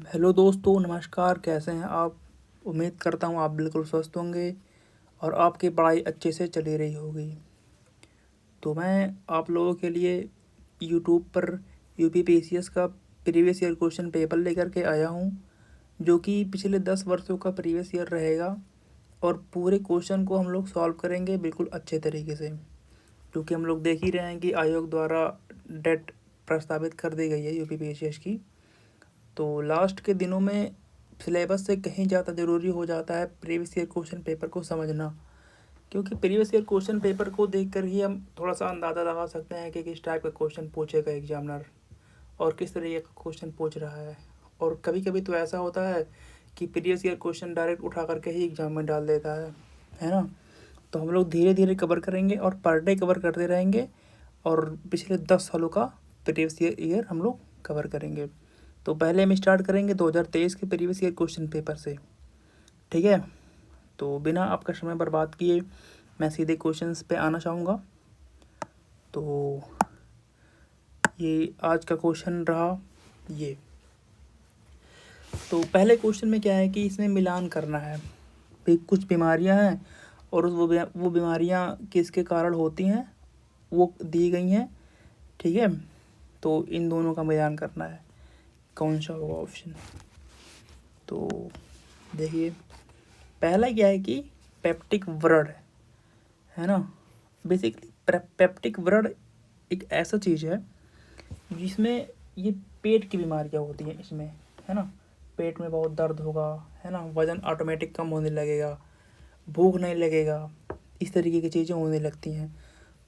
Hello दोस्तों, नमस्कार। कैसे हैं आप? उम्मीद करता हूँ आप बिल्कुल स्वस्थ होंगे और आपकी पढ़ाई अच्छे से चली रही होगी। तो मैं आप लोगों के लिए यूट्यूब पर यूपीपीसीएस का प्रीवियस ईयर क्वेश्चन पेपर लेकर के आया हूँ, जो कि पिछले 10 वर्षों का प्रीवियस ईयर रहेगा। और पूरे क्वेश्चन को हम लोग सॉल्व करेंगे बिल्कुल अच्छे तरीके से, क्योंकि हम लोग देख ही रहे हैं कि आयोग द्वारा डेट प्रस्तावित कर दी गई है यूपीपीसीएस की। तो लास्ट के दिनों में सिलेबस से कहीं ज़्यादा ज़रूरी हो जाता है प्रीवियस ईयर क्वेश्चन पेपर को समझना, क्योंकि प्रीवियस ईयर क्वेश्चन पेपर को देखकर ही हम थोड़ा सा अंदाज़ा लगा सकते हैं कि किस टाइप का क्वेश्चन पूछेगा एग्जामिनर और किस तरीके का क्वेश्चन पूछ रहा है। और कभी कभी तो ऐसा होता है कि प्रीवियस ईयर क्वेश्चन डायरेक्ट उठा करके ही एग्जाम में डाल देता है ना। तो हम लोग धीरे धीरे कवर करेंगे और पर डे कवर करते रहेंगे और पिछले 10 सालों का प्रीवियस ईयर हम लोग कवर करेंगे। तो पहले हम स्टार्ट करेंगे 2023 के प्रीवियस ईयर क्वेश्चन पेपर से। ठीक है, तो बिना आपका समय बर्बाद किए मैं सीधे क्वेश्चंस पे आना चाहूँगा। तो ये आज का क्वेश्चन रहा ये। तो पहले क्वेश्चन में क्या है कि इसमें मिलान करना है। कुछ बीमारियां हैं और वो बीमारियां किसके कारण होती हैं वो दी गई हैं। ठीक है, तो इन दोनों का मिलान करना है, कौन सा होगा ऑप्शन। तो देखिए, पहला क्या है कि पेप्टिक व्रण है ना। बेसिकली पेप्टिक व्रण एक ऐसा चीज़ है जिसमें ये पेट की बीमारियाँ होती हैं इसमें, है ना। पेट में बहुत दर्द होगा, है ना, वज़न ऑटोमेटिक कम होने लगेगा, भूख नहीं लगेगा, इस तरीके की चीज़ें होने लगती हैं,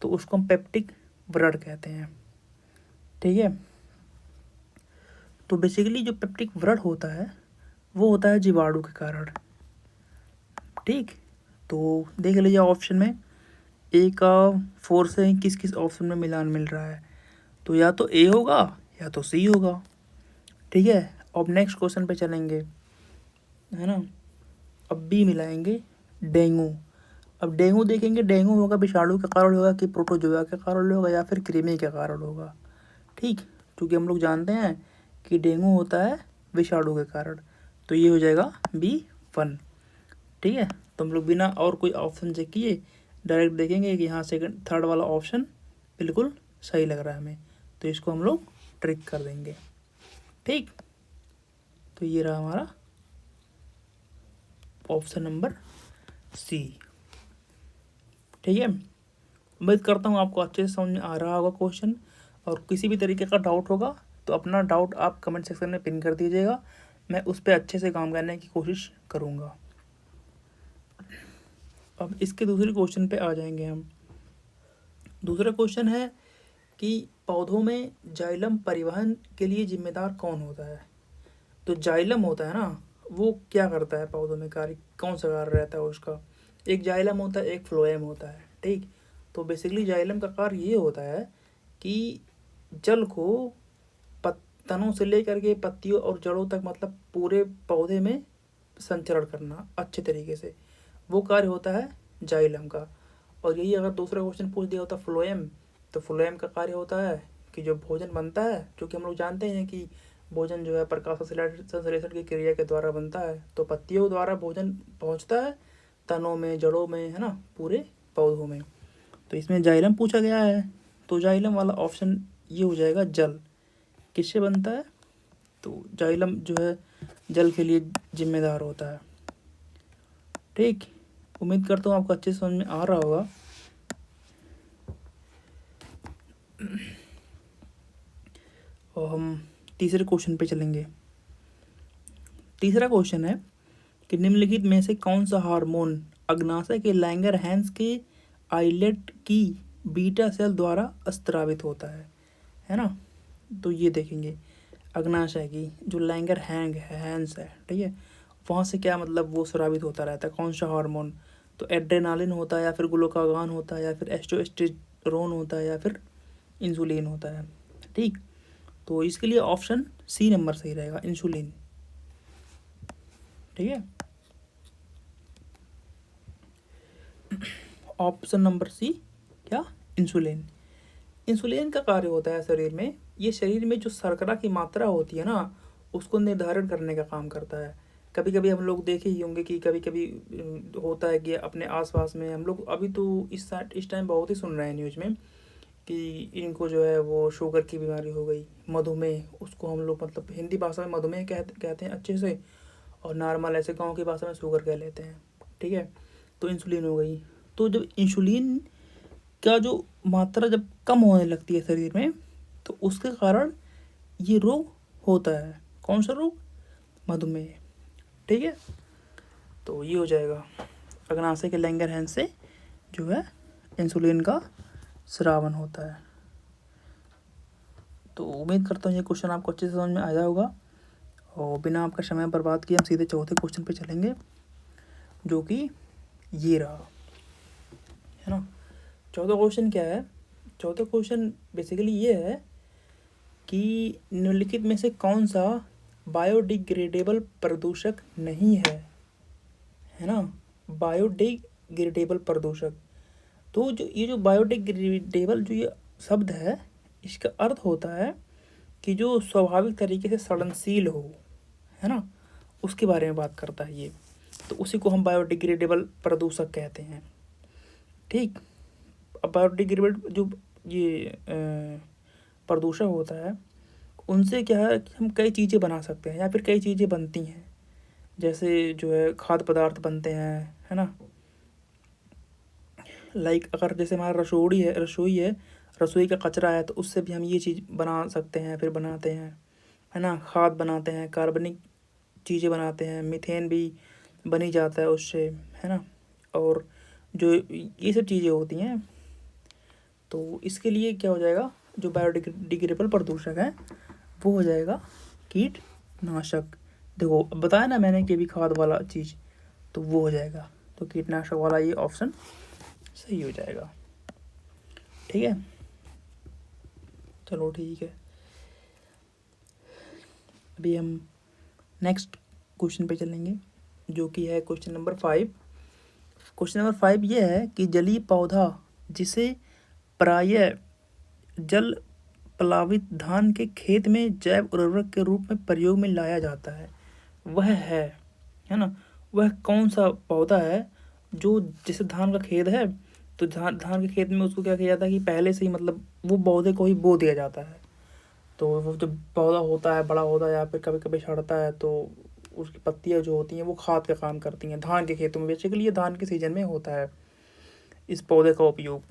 तो उसको हम पेप्टिक व्रण कहते हैं। ठीक है, तो बेसिकली जो पेप्टिक व्रण होता है वो होता है जीवाणु के कारण। ठीक, तो देख लीजिए ऑप्शन में ए का 4 से किस किस ऑप्शन में मिलान मिल रहा है। तो या तो ए होगा या तो सी होगा। ठीक है, अब नेक्स्ट क्वेश्चन पे चलेंगे, है ना। अब बी मिलाएंगे डेंगू। अब डेंगू देखेंगे, डेंगू होगा विषाणु के कारण होगा कि प्रोटोजोआ के कारण होगा या फिर कृमि के कारण होगा। ठीक, क्योंकि हम लोग जानते हैं कि डेंगू होता है विषाणु के कारण, तो ये हो जाएगा B1। ठीक है, तो हम लोग बिना और कोई ऑप्शन चेक किए डायरेक्ट देखेंगे कि यहाँ सेकंड थर्ड वाला ऑप्शन बिल्कुल सही लग रहा है हमें, तो इसको हम लोग ट्रिक कर देंगे। ठीक, तो ये रहा हमारा ऑप्शन नंबर सी। ठीक है, उम्मीद करता हूँ आपको अच्छे से समझ में आ रहा होगा क्वेश्चन, और किसी भी तरीके का डाउट होगा तो अपना डाउट आप कमेंट सेक्शन में पिन कर दीजिएगा, मैं उस पर अच्छे से काम करने की कोशिश करूँगा। अब इसके दूसरे क्वेश्चन पे आ जाएंगे हम। दूसरा क्वेश्चन है कि पौधों में जाइलम परिवहन के लिए जिम्मेदार कौन होता है। तो जाइलम होता है ना, वो क्या करता है पौधों में, कार्य कौन सा कार्य रहता है उसका। एक जाइलम होता है, एक फ्लोएम होता है। ठीक, तो बेसिकली जाइलम का कार्य ये होता है कि जल को तनों से लेकर के पत्तियों और जड़ों तक, मतलब पूरे पौधे में संचरण करना अच्छे तरीके से, वो कार्य होता है जाइलम का। और यही अगर दूसरा क्वेश्चन पूछ दिया होता फ्लोएम, तो फ्लोएम का कार्य होता है कि जो भोजन बनता है, क्योंकि हम लोग जानते हैं कि भोजन जो है प्रकाश संश्लेषण की क्रिया के द्वारा बनता है, तो पत्तियों द्वारा भोजन पहुंचता है तनों में, जड़ों में, है ना, पूरे पौधों में। तो इसमें जाइलम पूछा गया है, तो जाइलम वाला ऑप्शन ये हो जाएगा जल। किससे बनता है, तो जाइलम जो है जल के लिए जिम्मेदार होता है। ठीक, उम्मीद करता हूँ आपको अच्छे से समझ में आ रहा होगा। और हम तीसरे क्वेश्चन पे चलेंगे। तीसरा क्वेश्चन है कि निम्नलिखित में से कौन सा हार्मोन अग्नाशय के लैंगरहैंस के आइलेट की बीटा सेल द्वारा स्त्रावित होता है ना। तो ये देखेंगे अग्नाशय की जो हैंस है, ठीक है, वहाँ से क्या मतलब वो स्रावित होता रहता है कौन सा हार्मोन। तो एड्रेनालिन होता है या फिर ग्लूकागॉन होता है या फिर एस्टोस्टेरोन होता है या फिर इंसुलिन होता है। ठीक, तो इसके लिए ऑप्शन सी नंबर सही रहेगा, इंसुलिन। ठीक है, ऑप्शन नंबर सी क्या, इंसुलिन। इंसुलिन का कार्य होता है शरीर में, ये शरीर में जो शर्करा की मात्रा होती है ना, उसको निर्धारित करने का काम करता है। कभी कभी हम लोग देखे ही होंगे कि कभी कभी होता है कि अपने आसपास में हम लोग अभी तो इस टाइम बहुत ही सुन रहे हैं न्यूज़ में कि इनको जो है वो शुगर की बीमारी हो गई, मधुमेह, उसको हम लोग मतलब हिंदी भाषा में मधुमेह कहते हैं अच्छे से, और नॉर्मल ऐसे गाँव की भाषा में शुगर कह लेते हैं। ठीक है, तो इंसुलिन हो गई। तो जब इंसुलिन का जो मात्रा जब कम होने लगती है शरीर में, तो उसके कारण ये रोग होता है। कौन सा रोग? मधुमेह। ठीक है, तो ये हो जाएगा अग्नाशय के लैंगरहैंस से जो है इंसुलिन का स्रावन होता है। तो उम्मीद करता हूँ ये क्वेश्चन आपको अच्छे से समझ में आया होगा, और बिना आपका समय बर्बाद किए हम सीधे चौथे क्वेश्चन पे चलेंगे, जो कि ये रहा, है ना। चौथा क्वेश्चन क्या है? चौथा क्वेश्चन बेसिकली ये है कि निम्नलिखित में से कौन सा बायोडिग्रेडेबल प्रदूषक नहीं है ना। बायोडिग्रेडेबल प्रदूषक, तो जो ये जो बायोडिग्रेडेबल जो ये शब्द है, इसका अर्थ होता है कि जो स्वाभाविक तरीके से सड़नशील हो, है ना, उसके बारे में बात करता है ये। तो उसी को हम बायोडिग्रेडेबल प्रदूषक कहते हैं। ठीक, अब बायोडिग्रेडेबल जो ये प्रदूषक होता है, उनसे क्या है कि हम कई चीज़ें बना सकते हैं या फिर कई चीज़ें बनती हैं। जैसे जो है खाद्य पदार्थ बनते हैं, है ना। लाइक अगर जैसे हमारा रसोई का कचरा है, तो उससे भी हम ये चीज़ बना सकते हैं, फिर बनाते हैं, है ना। खाद बनाते हैं, कार्बनिक चीज़ें बनाते हैं, मीथेन भी बनी जाता है उससे, है ना। और जो ये सब चीज़ें होती हैं, तो इसके लिए क्या हो जाएगा, जो बायोडिग्रेडेबल प्रदूषक है वो हो जाएगा कीटनाशक। देखो अब बताया ना मैंने कि भी खाद वाला चीज़, तो वो हो जाएगा, तो कीटनाशक वाला ये ऑप्शन सही हो जाएगा। ठीक है, चलो ठीक है। अभी हम नेक्स्ट क्वेश्चन पे चलेंगे, जो कि है क्वेश्चन नंबर 5। क्वेश्चन नंबर 5 ये है कि जलीय पौधा जिसे प्रायः जल प्लावित धान के खेत में जैव उर्वरक के रूप में प्रयोग में लाया जाता है, वह है ना, वह कौन सा पौधा है जो, जैसे धान का खेत है, तो धान के खेत में उसको क्या किया जाता है कि पहले से ही मतलब वो पौधे को ही बो दिया जाता है। तो वो जब पौधा होता है, बड़ा होता है, या फिर कभी कभी सड़ता है, तो उसकी पत्तियाँ जो होती हैं वो खाद का काम करती हैं। धान के खेतों में बेसिकली ये धान के सीजन में होता है इस पौधे का उपयोग।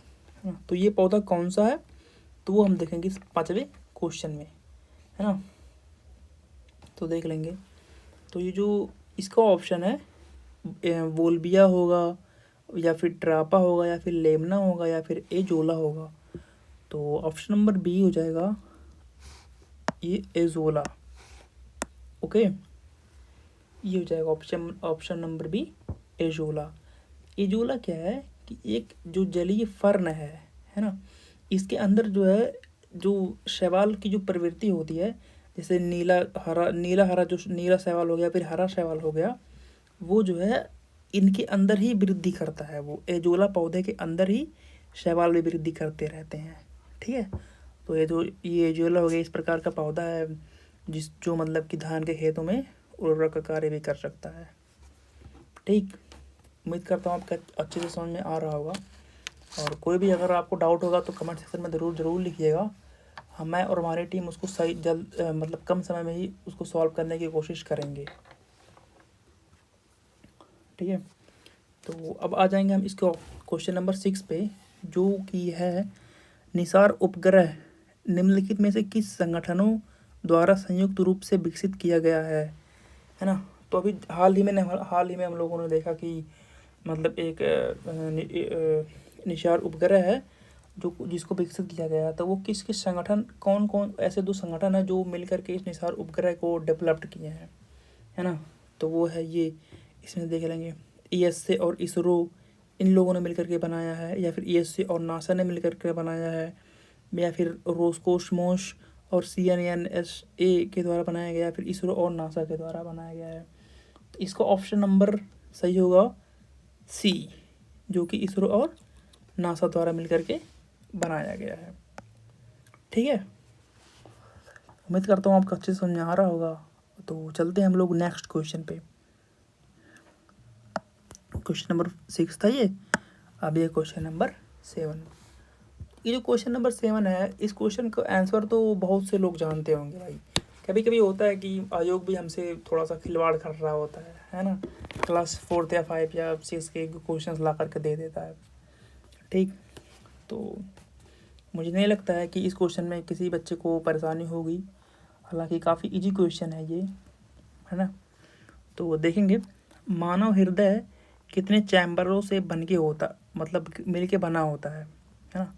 तो ये पौधा कौन सा है, तो वो हम देखेंगे इस 5वें क्वेश्चन में, है ना। तो देख लेंगे, तो ये जो इसका ऑप्शन है वोल्बिया होगा, या फिर ट्रापा होगा, या फिर लेमना होगा, या फिर एजोला होगा। तो ऑप्शन नंबर बी हो जाएगा ये एजोला। ओके, ये हो जाएगा option number B azolla. Azolla क्या है कि एक जो जलीय फर्न है ना, इसके अंदर जो है जो शैवाल की जो प्रवृत्ति होती है, जैसे नीला हरा जो नीला शैवाल हो गया, फिर हरा शैवाल हो गया, वो जो है इनके अंदर ही वृद्धि करता है। वो एजोला पौधे के अंदर ही शैवाल भी वृद्धि करते रहते हैं। ठीक है, तो ये एजोला हो गया, इस प्रकार का पौधा है जो मतलब कि धान के खेतों में उर्वरक का कार्य भी कर सकता है। ठीक, उम्मीद करता हूँ आपका अच्छे से समझ में आ रहा होगा, और कोई भी अगर आपको डाउट होगा तो कमेंट सेक्शन में ज़रूर लिखिएगा। मैं और हमारी टीम उसको सही मतलब कम समय में ही उसको सॉल्व करने की कोशिश करेंगे। ठीक है, तो अब आ जाएंगे हम इसको क्वेश्चन नंबर 6 पे, जो कि है निसार उपग्रह निम्नलिखित में से किस संगठनों द्वारा संयुक्त रूप से विकसित किया गया है ना। तो अभी हाल ही में हम लोगों ने देखा कि मतलब एक निसार उपग्रह है जो जिसको विकसित किया गया, तो वो किस किस संगठन, कौन कौन ऐसे 2 संगठन हैं जो मिलकर के इस निसार उपग्रह को डेवलप्ड किए हैं, है ना। तो वो है ये, इसमें देख लेंगे ईएसए और इसरो, इन लोगों ने मिलकर के बनाया है, या फिर ईएसए और नासा ने मिलकर के बनाया है, या फिर रोस्कोसमोस और सीएनएनएसए के द्वारा बनाया गया है, फिर इसरो और नासा के द्वारा बनाया गया है। तो इसका ऑप्शन नंबर सही होगा सी, जो कि इसरो और नासा द्वारा मिलकर के बनाया गया है। ठीक है, उम्मीद करता हूँ आपको अच्छे से समझ में आ रहा होगा, तो चलते हैं हम लोग नेक्स्ट क्वेश्चन पे। क्वेश्चन नंबर 6 था ये, अब ये क्वेश्चन नंबर 7। ये जो क्वेश्चन नंबर 7 है, इस क्वेश्चन का आंसर तो बहुत से लोग जानते होंगे भाई। कभी कभी होता है कि आयोग भी हमसे थोड़ा सा खिलवाड़ कर रहा होता है ना। क्लास 4 या 5 या 6 के क्वेश्चन ला करके दे देता है, ठीक। तो मुझे नहीं लगता है कि इस क्वेश्चन में किसी बच्चे को परेशानी होगी, हालांकि काफ़ी इजी क्वेश्चन है ये, है ना। तो देखेंगे, मानव हृदय कितने चैम्बरों से बन के होता, मतलब मिल के बना होता है ना।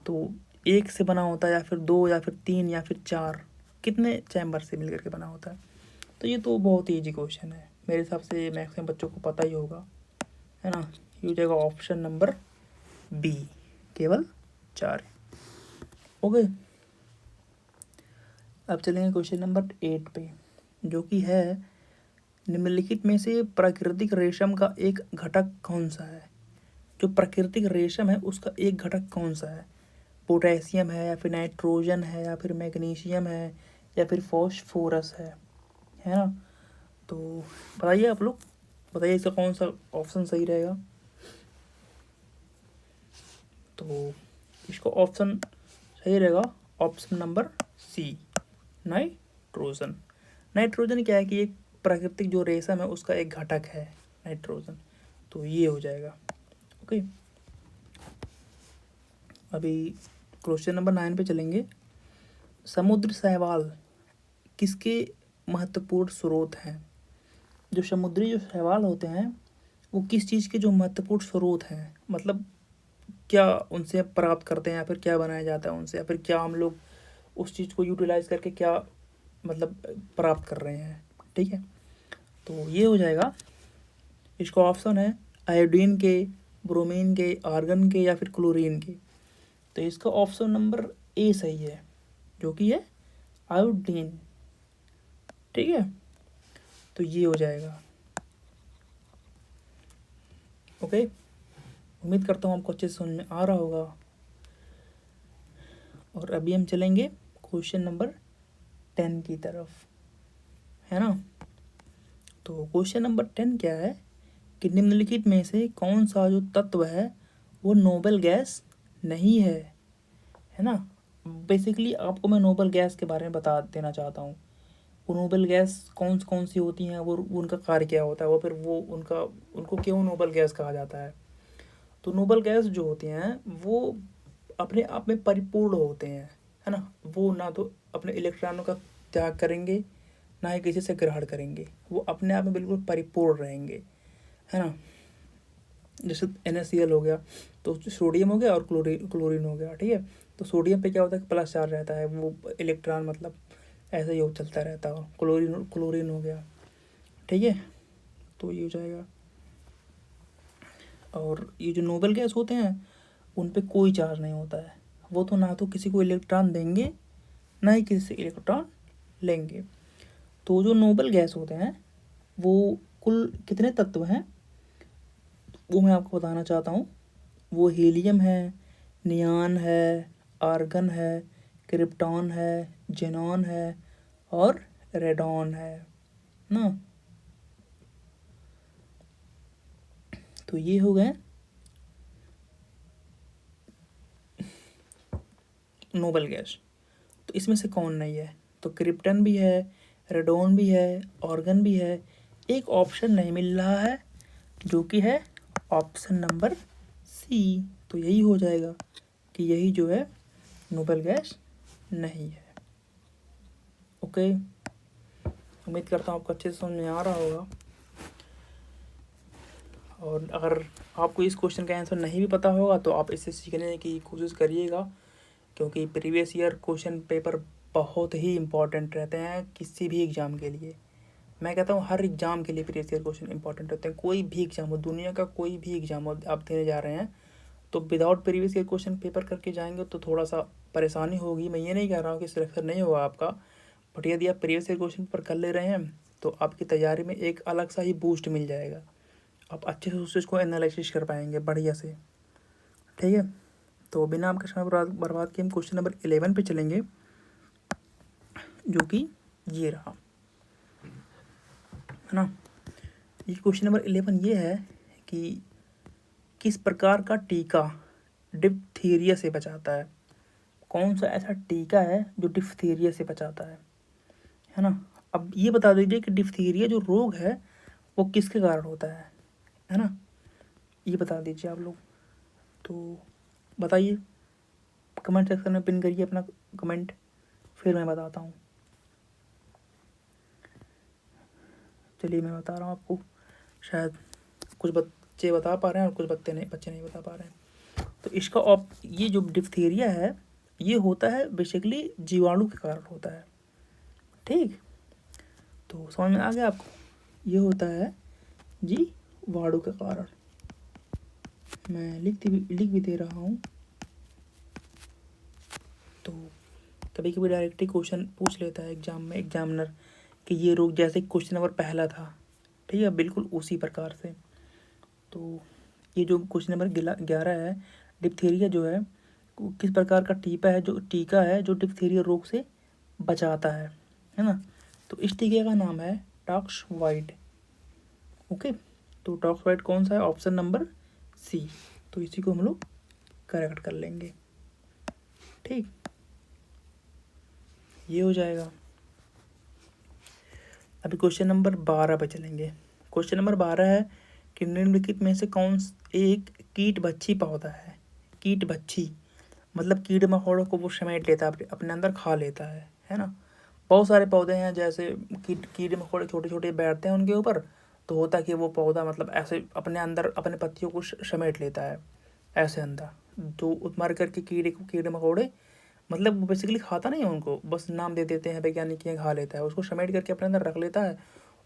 तो एक से बना होता है या फिर 2 या फिर 3 या फिर 4, कितने चैम्बर से मिल करके बना होता है। तो ये तो बहुत ही ईजी क्वेश्चन है, मेरे हिसाब से मैक्सिमम बच्चों को पता ही होगा, है ना। ये हो जाएगा ऑप्शन नंबर बी, केवल 4। ओके, अब चलेंगे क्वेश्चन नंबर 8 पे, जो कि है निम्नलिखित में से प्राकृतिक रेशम का एक घटक कौन सा है। जो प्राकृतिक रेशम है उसका एक घटक कौन सा है। पोटेशियम है या फिर नाइट्रोजन है या फिर मैग्नीशियम है या फिर फॉस्फोरस है ना। तो बताइए आप लोग, बताइए इसका कौन सा ऑप्शन सही रहेगा। तो इसका ऑप्शन सही रहेगा option number C, nitrogen. Nitrogen क्या है कि एक प्राकृतिक जो रेशम है उसका एक घटक है नाइट्रोजन, तो ये हो जाएगा। ओके, अभी क्वेश्चन नंबर 9 पे चलेंगे। समुद्र शैवाल किसके महत्वपूर्ण स्रोत हैं। जो समुद्री जो शैवाल होते हैं वो किस चीज़ के जो महत्वपूर्ण स्रोत हैं, मतलब क्या उनसे प्राप्त करते हैं या फिर क्या बनाया जाता है उनसे, या फिर क्या हम लोग उस चीज़ को यूटिलाइज करके क्या मतलब प्राप्त कर रहे हैं, ठीक है। तो ये हो जाएगा, इसका ऑप्शन है आयोडीन के, ब्रोमीन के, आर्गन के या फिर क्लोरीन के। तो इसका ऑप्शन नंबर ए सही है, जो कि है आयोडीन, ठीक है। तो ये हो जाएगा। ओके, उम्मीद करता हूँ आपको अच्छे से समझ में आ रहा होगा। और अभी हम चलेंगे क्वेश्चन नंबर 10 की तरफ, है ना। तो क्वेश्चन नंबर 10 क्या है कि निम्नलिखित में से कौन सा जो तत्व है वो नोबल गैस नहीं है ना। बेसिकली आपको मैं नोबल गैस के बारे में बता देना चाहता हूँ। वो नोबल गैस कौन सी होती हैं, वो उनका कार्य क्या होता है, वो फिर वो उनको क्यों नोबल गैस कहा जाता है। तो नोबल गैस जो होती हैं वो अपने आप में परिपूर्ण होते हैं, है ना। वो ना तो अपने इलेक्ट्रॉनों का त्याग करेंगे, ना ही किसी से ग्रहण करेंगे, वो अपने आप में बिल्कुल परिपूर्ण रहेंगे, है ना। जैसे NaCl हो गया, तो सोडियम हो गया और क्लोरीन हो गया, ठीक है। तो सोडियम पे क्या होता है कि प्लस चार्ज रहता है, वो इलेक्ट्रॉन मतलब ऐसे ही चलता रहता है। क्लोरीन हो गया, ठीक है। तो ये हो जाएगा। और ये जो नोबल गैस होते हैं उन पे कोई चार्ज नहीं होता है, वो तो ना तो किसी को इलेक्ट्रॉन देंगे ना ही किसी से इलेक्ट्रॉन लेंगे। तो जो नोबल गैस होते हैं वो कुल कितने तत्व हैं वो मैं आपको बताना चाहता हूँ। वो हीलियम है, नियान है, आर्गन है, क्रिप्टॉन है, जेनॉन है और रेडॉन है ना। तो ये हो गए नोबल गैस। तो इसमें से कौन नहीं है, तो क्रिप्टन भी है, रेडॉन भी है, ऑर्गन भी है। एक ऑप्शन नहीं मिल रहा है जो कि है ऑप्शन नंबर सी। तो यही हो जाएगा कि यही जो है नोबल गैस नहीं है। ओके, उम्मीद करता हूँ आपको अच्छे से समझ में आ रहा होगा। और अगर आपको इस क्वेश्चन का आंसर नहीं भी पता होगा तो आप इसे सीखने की कोशिश करिएगा, क्योंकि प्रीवियस ईयर क्वेश्चन पेपर बहुत ही इम्पॉर्टेंट रहते हैं किसी भी एग्ज़ाम के लिए। मैं कहता हूँ हर एग्ज़ाम के लिए प्रीवियस ईयर क्वेश्चन इंपॉर्टेंट रहते हैं। कोई भी एग्ज़ाम हो, दुनिया का कोई भी एग्ज़ाम हो आप देने जा रहे हैं, तो without previous year question paper करके जाएंगे तो थोड़ा सा परेशानी होगी। मैं ये नहीं कह रहा हूँ कि सिलेक्शन नहीं होगा आपका, बट यदि आप प्रीवियस ईयर क्वेश्चन पेपर कर ले रहे हैं तो आपकी तैयारी में एक अलग सा ही बूस्ट मिल जाएगा। आप अच्छे से उस चीज़ को एनालिसिस कर पाएंगे बढ़िया से, ठीक है। तो बिना आपके समय बर्बाद किए हम क्वेश्चन नंबर 11 पे चलेंगे, जो कि ये रहा। है ना। ये क्वेश्चन नंबर 11 ये है कि किस प्रकार का टीका डिप्थीरिया से बचाता है। कौन सा ऐसा टीका है जो डिप्थीरिया से बचाता है ना। अब ये बता दीजिए कि डिप्थीरिया जो रोग है वो किसके कारण होता है ना। ये बता दीजिए आप लोग। तो बताइए, कमेंट सेक्शन में पिन करिए अपना कमेंट, फिर मैं बताता हूँ। चलिए मैं बता रहा हूँ आपको। शायद कुछ बच्चे बता पा रहे हैं और कुछ बच्चे नहीं बता पा रहे हैं। तो इसका ये जो डिप्थीरिया है ये होता है बेसिकली जीवाणु के कारण होता है। ठीक, तो समझ में आ गया आपको। ये होता है जीवाणु के कारण। मैं लिख भी दे रहा हूँ। तो कभी कभी डायरेक्टली क्वेश्चन पूछ लेता है एग्जाम में एग्जामिनर कि ये रोग, जैसे क्वेश्चन नंबर पहला था, ठीक है, बिल्कुल उसी प्रकार से। तो ये जो क्वेश्चन नंबर 11 है, डिप्थीरिया जो है किस प्रकार का टीका है जो डिप्थीरिया रोग से बचाता है ना। तो इस टीके का नाम है टॉक्सवाइड। ओके, तो टॉक्सवाइड कौन सा है? Option number C. तो इसी को हम लोग करेक्ट कर लेंगे। ठीक, ये हो जाएगा। अभी क्वेश्चन नंबर 12 पे चलेंगे। क्वेश्चन नंबर 12 है कि निम्नलिखित में से कौन एक कीट भक्षी पौधा है। कीट भक्षी मतलब कीड़े मकोड़ों को वो समेट लेता है, अपने अंदर खा लेता है ना। बहुत सारे पौधे हैं, जैसे कीड़े मकोड़े छोटे छोटे बैठते हैं उनके ऊपर, तो होता है कि वो पौधा मतलब ऐसे अपने अंदर अपने पत्तियों को समेट लेता है ऐसे अंदर। तो मर करके कीड़े मकोड़े मतलब वो बेसिकली खाता नहीं है उनको, बस नाम दे देते हैं वैज्ञानिक, ये खा लेता है, उसको समेट करके अपने अंदर रख लेता है।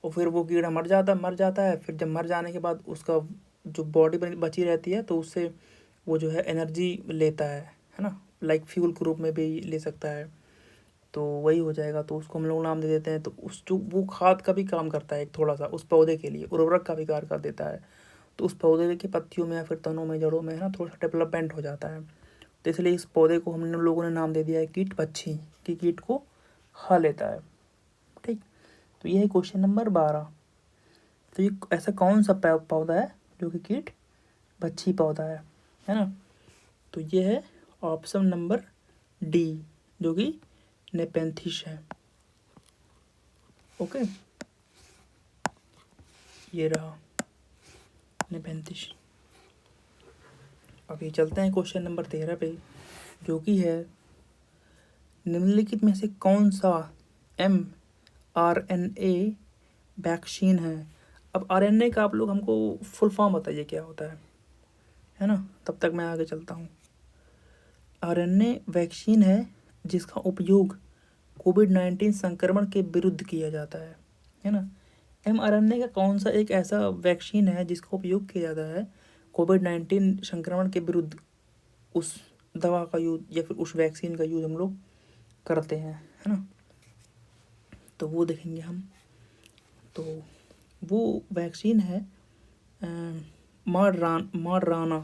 और फिर वो कीड़ा मर जाता है। फिर जब मर जाने के बाद उसका जो बॉडी बची रहती है तो उससे वो जो है एनर्जी लेता है ना। लाइक फ्यूल के रूप में भी ले सकता है। तो वही हो जाएगा, तो उसको हम लोग नाम दे देते हैं। तो उस जो वो खाद का भी काम करता है, एक थोड़ा सा उस पौधे के लिए उर्वरक का भी कार्य कर देता है। तो उस पौधे के पत्तियों में या फिर तनों में, जड़ों में, है ना, थोड़ा सा डेवलपमेंट हो जाता है। तो इसलिए इस पौधे को हम लोगों ने नाम दे दिया है कीट पक्षी, कि कीट को खा लेता है। ठीक, तो ये है क्वेश्चन नंबर 12। तो ये ऐसा कौन सा पौधा है जो कि कीट पक्षी पौधा है ना। तो ये है ऑप्शन नंबर डी, जो कि नेपेंथिस है। ओके, ये रहा नेपेंथिस। अभी चलते हैं क्वेश्चन नंबर 13 पे, जो कि है निम्नलिखित में से कौन सा mRNA वैक्सीन है। अब RNA का आप लोग हमको फुल फॉर्म बताइए क्या होता है ना, तब तक मैं आगे चलता हूँ। RNA वैक्सीन है जिसका उपयोग कोविड-19 संक्रमण के विरुद्ध किया जाता है ना। mRNA का कौन सा एक ऐसा वैक्सीन है जिसका उपयोग किया जाता है कोविड-19 संक्रमण के विरुद्ध, उस दवा का यूज या फिर उस वैक्सीन का यूज हम लोग करते हैं, है ना। तो वो देखेंगे हम। तो वो वैक्सीन है मॉडर्ना,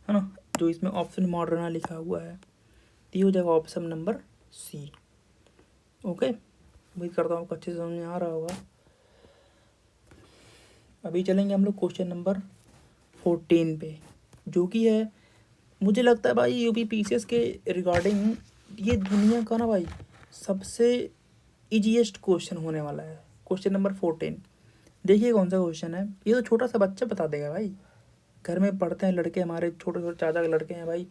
है ना, जो इसमें ऑप्शन मॉडर्ना लिखा हुआ है। तो ये हो जाएगा ऑप्शन नंबर सी। ओके, उम्मीद करता हूँ आपको अच्छे से समझ में आ रहा होगा। अभी चलेंगे हम लोग क्वेश्चन नंबर 14 पे, जो कि है, मुझे लगता है भाई UPPCS के रिगार्डिंग ये दुनिया का ना भाई सबसे ईजीएस्ट क्वेश्चन होने वाला है। क्वेश्चन नंबर 14 देखिए कौन सा क्वेश्चन है। ये तो छोटा सा बच्चा बता देगा भाई, घर में पढ़ते हैं लड़के, हमारे छोटे छोटे चाचा के लड़के हैं भाई,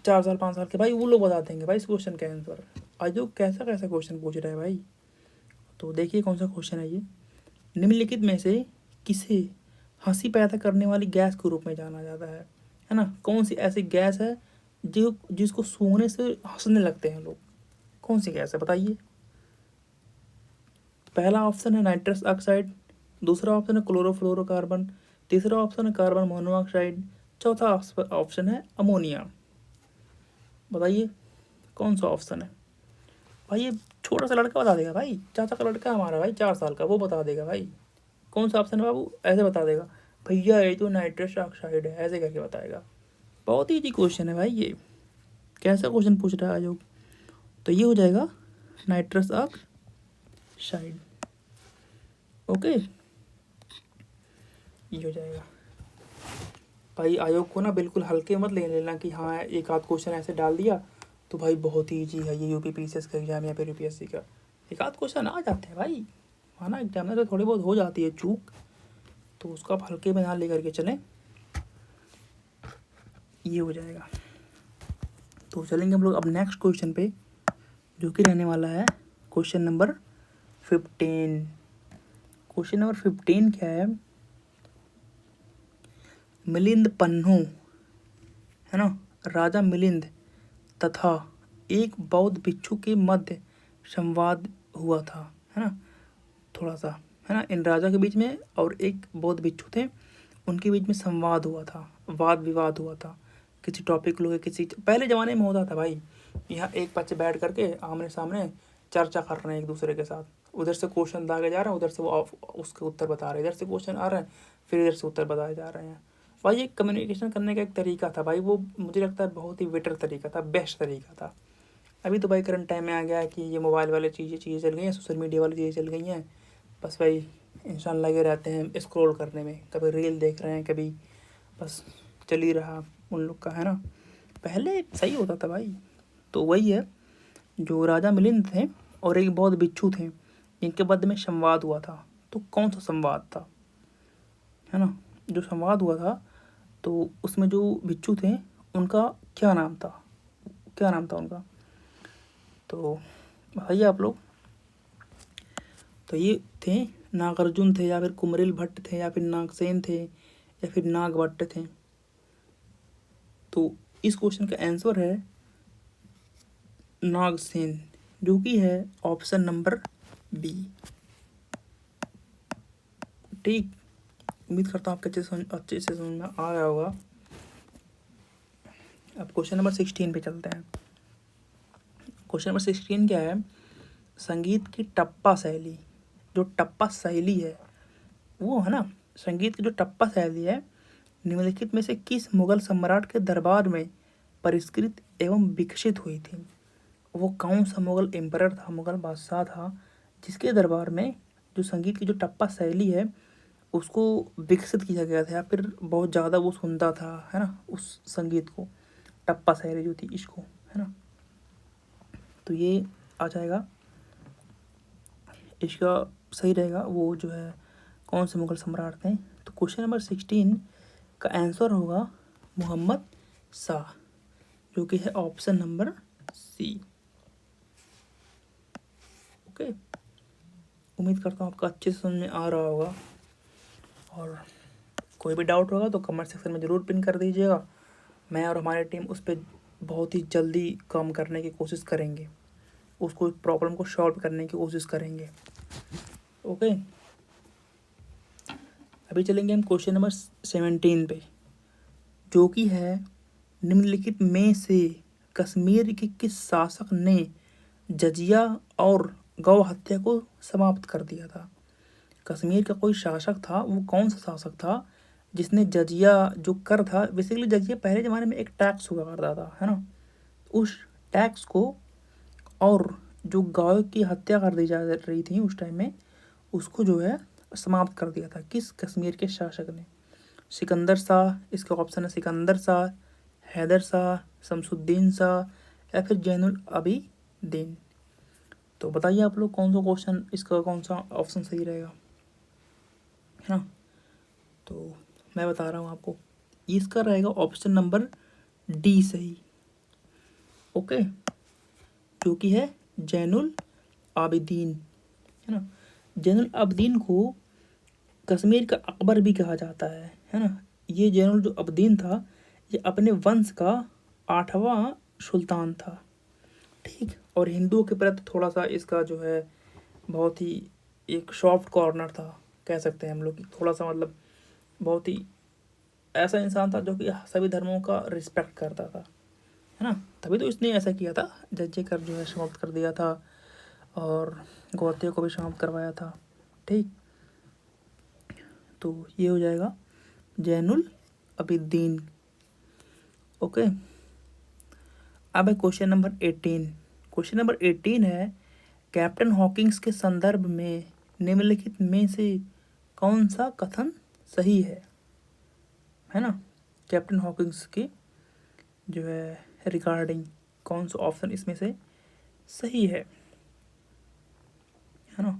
4 साल 5 साल के भाई, वो लोग बता देंगे भाई इस क्वेश्चन का आंसर। आज जो कैसा कैसा क्वेश्चन पूछ रहा है भाई। तो देखिए कौन सा क्वेश्चन है ये। निम्नलिखित में से किसे हंसी पैदा करने वाली गैस के रूप में जाना जाता है ना। कौन सी ऐसी गैस है जिसको सूंघने से हंसने लगते हैं लोग। कौन सी गैस है बताइए। पहला ऑप्शन है नाइट्रस ऑक्साइड, दूसरा ऑप्शन है क्लोरोफ्लोरोकार्बन, तीसरा ऑप्शन है कार्बन मोनोऑक्साइड, चौथा ऑप्शन है अमोनिया। बताइए कौन सा ऑप्शन है भाई। ये छोटा सा लड़का बता देगा भाई, चाचा का लड़का हमारा भाई 4 साल का, वो बता देगा भाई कौन सा ऑप्शन है बाबू, ऐसे बता देगा भैया ये तो नाइट्रस ऑक्साइड है, ऐसे करके बताएगा। बहुत ईजी क्वेश्चन है भाई ये, कैसा क्वेश्चन पूछ रहा है आयोग। तो ये हो जाएगा नाइट्रस ऑक्साइड। ओके, ये हो जाएगा भाई। आयोग को ना बिल्कुल हल्के मत ले लेना कि हाँ एक आध क्वेश्चन ऐसे डाल दिया तो भाई बहुत ही ईजी है ये यूपीपीसीएस का एग्जाम या फिर यूपीएससी का। एक आध क्वेश्चन आ जाते हैं भाई, माना एग्जाम में तो थोड़ी बहुत हो जाती है चूक, तो उसका आप हल्के में ध्यान लेकर के चलें, ये हो जाएगा। तो चलेंगे हम लोग अब नेक्स्ट क्वेश्चन पे, जो कि रहने वाला है क्वेश्चन नंबर 15। क्वेश्चन नंबर 15 क्या है, मिलिंद पन्नू है ना, राजा मिलिंद तथा एक बौद्ध भिक्षु के मध्य संवाद हुआ था, है ना, थोड़ा सा, है ना, इन राजा के बीच में और एक बौद्ध भिक्षु थे, उनके बीच में संवाद हुआ था, वाद विवाद हुआ था किसी टॉपिक को लेकर। किसी पहले ज़माने में होता था भाई, यहाँ एक बच्चे बैठ करके आमने सामने चर्चा कर रहे हैं एक दूसरे के साथ, उधर से क्वेश्चन दागे जा रहे हैं, उधर से वो उसके उत्तर बता रहे हैं, इधर से क्वेश्चन आ रहे हैं, फिर इधर से उत्तर बताए जा रहे हैं भाई। ये कम्युनिकेशन करने का एक तरीका था भाई, वो मुझे लगता है बहुत ही बेटर तरीका था, बेस्ट तरीका था। अभी तो भाई करंट टाइम में आ गया है कि ये मोबाइल वाली चीज़ें चल गई हैं, सोशल मीडिया वाली चीज़ें चल गई हैं, बस भाई इंसान लगे रहते हैं स्क्रॉल करने में, कभी रील देख रहे हैं, कभी बस चल ही रहा उन लोग का, है ना। पहले सही होता था भाई। तो वही है, जो राजा मिलिंद थे और एक बौद्ध भिक्षु थे, इनके मध्य में संवाद हुआ था। तो कौन सा संवाद था, है ना, जो संवाद हुआ था तो उसमें जो भिक्षु थे उनका क्या नाम था, क्या नाम था उनका, तो बताइए आप लोग। तो ये थे नागार्जुन थे, या फिर कुमरिल भट्ट थे, या फिर नागसेन थे, या फिर नागभट्ट थे। तो इस क्वेश्चन का आंसर है नागसेन, जो कि है ऑप्शन नंबर बी। ठीक, उम्मीद करता हूँ आपके अच्छे से समझ में आ रहा होगा। अब क्वेश्चन नंबर 16 पे चलते हैं। क्वेश्चन नंबर 16 क्या है, संगीत की टप्पा शैली, जो टप्पा शैली है वो, है ना, संगीत की जो टप्पा शैली है निम्नलिखित में से किस मुगल सम्राट के दरबार में परिष्कृत एवं विकसित हुई थी। वो कौन सा मुगल एम्परर था, मुगल बादशाह था, जिसके दरबार में जो संगीत की जो टप्पा शैली है उसको विकसित किया गया था, या फिर बहुत ज़्यादा वो सुनता था, है ना, उस संगीत को, टप्पा शैली जो थी इसको, है ना। तो ये आ जाएगा, इसका सही रहेगा वो जो है कौन से मुगल सम्राट थे। तो क्वेश्चन नंबर 16 का आंसर होगा मोहम्मद शाह, जो कि है ऑप्शन नंबर सी। ओके, उम्मीद करता हूँ आपका अच्छे से समझ में आ रहा होगा, और कोई भी डाउट होगा तो कमेंट सेक्शन में ज़रूर पिन कर दीजिएगा। मैं और हमारी टीम उस पर बहुत ही जल्दी काम करने की कोशिश करेंगे, उसको प्रॉब्लम को सॉल्व करने की कोशिश करेंगे। ओके, अभी चलेंगे हम क्वेश्चन नंबर 17 पे, जो कि है निम्नलिखित में से कश्मीर के किस शासक ने जजिया और गौ हत्या को समाप्त कर दिया था। कश्मीर का कोई शासक था, वो कौन सा शासक था जिसने जजिया जो कर था, बेसिकली जजिया पहले ज़माने में एक टैक्स हुआ करता था, है ना, उस टैक्स को और जो गायों की हत्या कर दी जा रही थी उस टाइम में, उसको जो है समाप्त कर दिया था। किस कश्मीर के शासक ने, सिकंदर शाह, इसका ऑप्शन है सिकंदर शाह, हैदर शाह, शमसुद्दीन शाह, या फिर जैनुल आबिदीन। तो बताइए आप लोग कौन सा क्वेश्चन, इसका कौन सा ऑप्शन सही रहेगा, है ना। तो मैं बता रहा हूँ आपको, इसका रहेगा ऑप्शन नंबर डी सही। ओके, जो कि है जैनुल आबिदीन, है ना। जैनुल आबिदीन को कश्मीर का अकबर भी कहा जाता है ना। ये जैनुल जो आबिदीन था, ये अपने वंश का 8वां सुल्तान था, ठीक। और हिंदुओं के प्रति थोड़ा सा इसका जो है बहुत ही एक सॉफ्ट कॉर्नर था, कह सकते हैं हम लोग, थोड़ा सा मतलब बहुत ही ऐसा इंसान था जो कि सभी धर्मों का रिस्पेक्ट करता था, है ना। तभी तो इसने ऐसा किया था, जज्जे कर जो है समाप्त कर दिया था, और गौहत्या को भी समाप्त करवाया था, ठीक। तो ये हो जाएगा जैनुल आबिदीन। ओके, अब है क्वेश्चन नंबर 18। क्वेश्चन नंबर 18 है, कैप्टन हॉकिंस के संदर्भ में निम्नलिखित में से कौन सा कथन सही है ना। कैप्टन हॉकिंस की जो है रिगार्डिंग कौन सा ऑप्शन इसमें से सही है ना।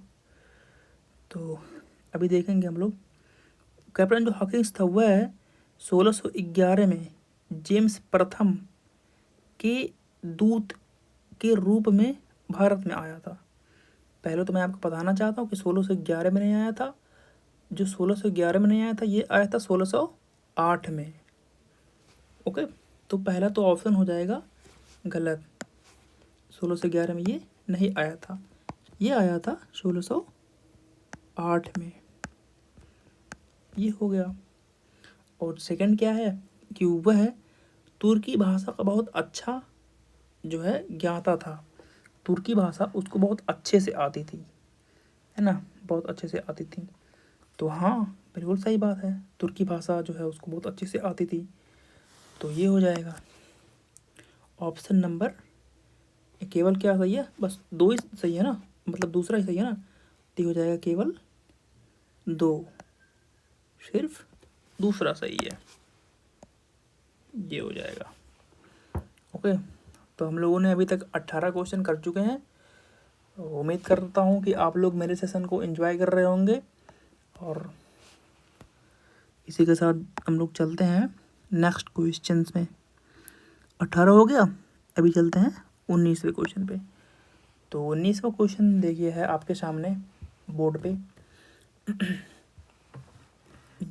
तो अभी देखेंगे हम लोग। कैप्टन जो हॉकिंस था वह 1611 में जेम्स प्रथम के दूत के रूप में भारत में आया था। पहले तो मैं आपको बताना चाहता हूँ कि 1611 में नहीं आया था। जो 1611 में नहीं आया था ये आया था 1608 में। ओके, तो पहला तो ऑप्शन हो जाएगा गलत। 1611 में ये नहीं आया था, ये आया था 1608 में। ये हो गया। और सेकंड क्या है कि वह तुर्की भाषा का बहुत अच्छा जो है ज्ञाता था। तुर्की भाषा उसको बहुत अच्छे से आती थी, है ना, बहुत अच्छे से आती थी। तो हाँ, बिल्कुल सही बात है, तुर्की भाषा जो है उसको बहुत अच्छे से आती थी। तो ये हो जाएगा ऑप्शन नंबर, केवल क्या सही है, बस दो ही सही है ना, मतलब दूसरा ही सही है ना। तो हो जाएगा केवल दो, सिर्फ दूसरा सही है, ये हो जाएगा। ओके, तो हम लोगों ने अभी तक 18 क्वेश्चन कर चुके हैं। उम्मीद करता हूँ कि आप लोग मेरे सेशन को एंजॉय कर रहे होंगे। और इसी के साथ हम लोग चलते हैं नेक्स्ट क्वेश्चन में। 18 हो गया, अभी चलते हैं 19वें क्वेश्चन पे। तो 19वां क्वेश्चन देखिए है आपके सामने बोर्ड पे।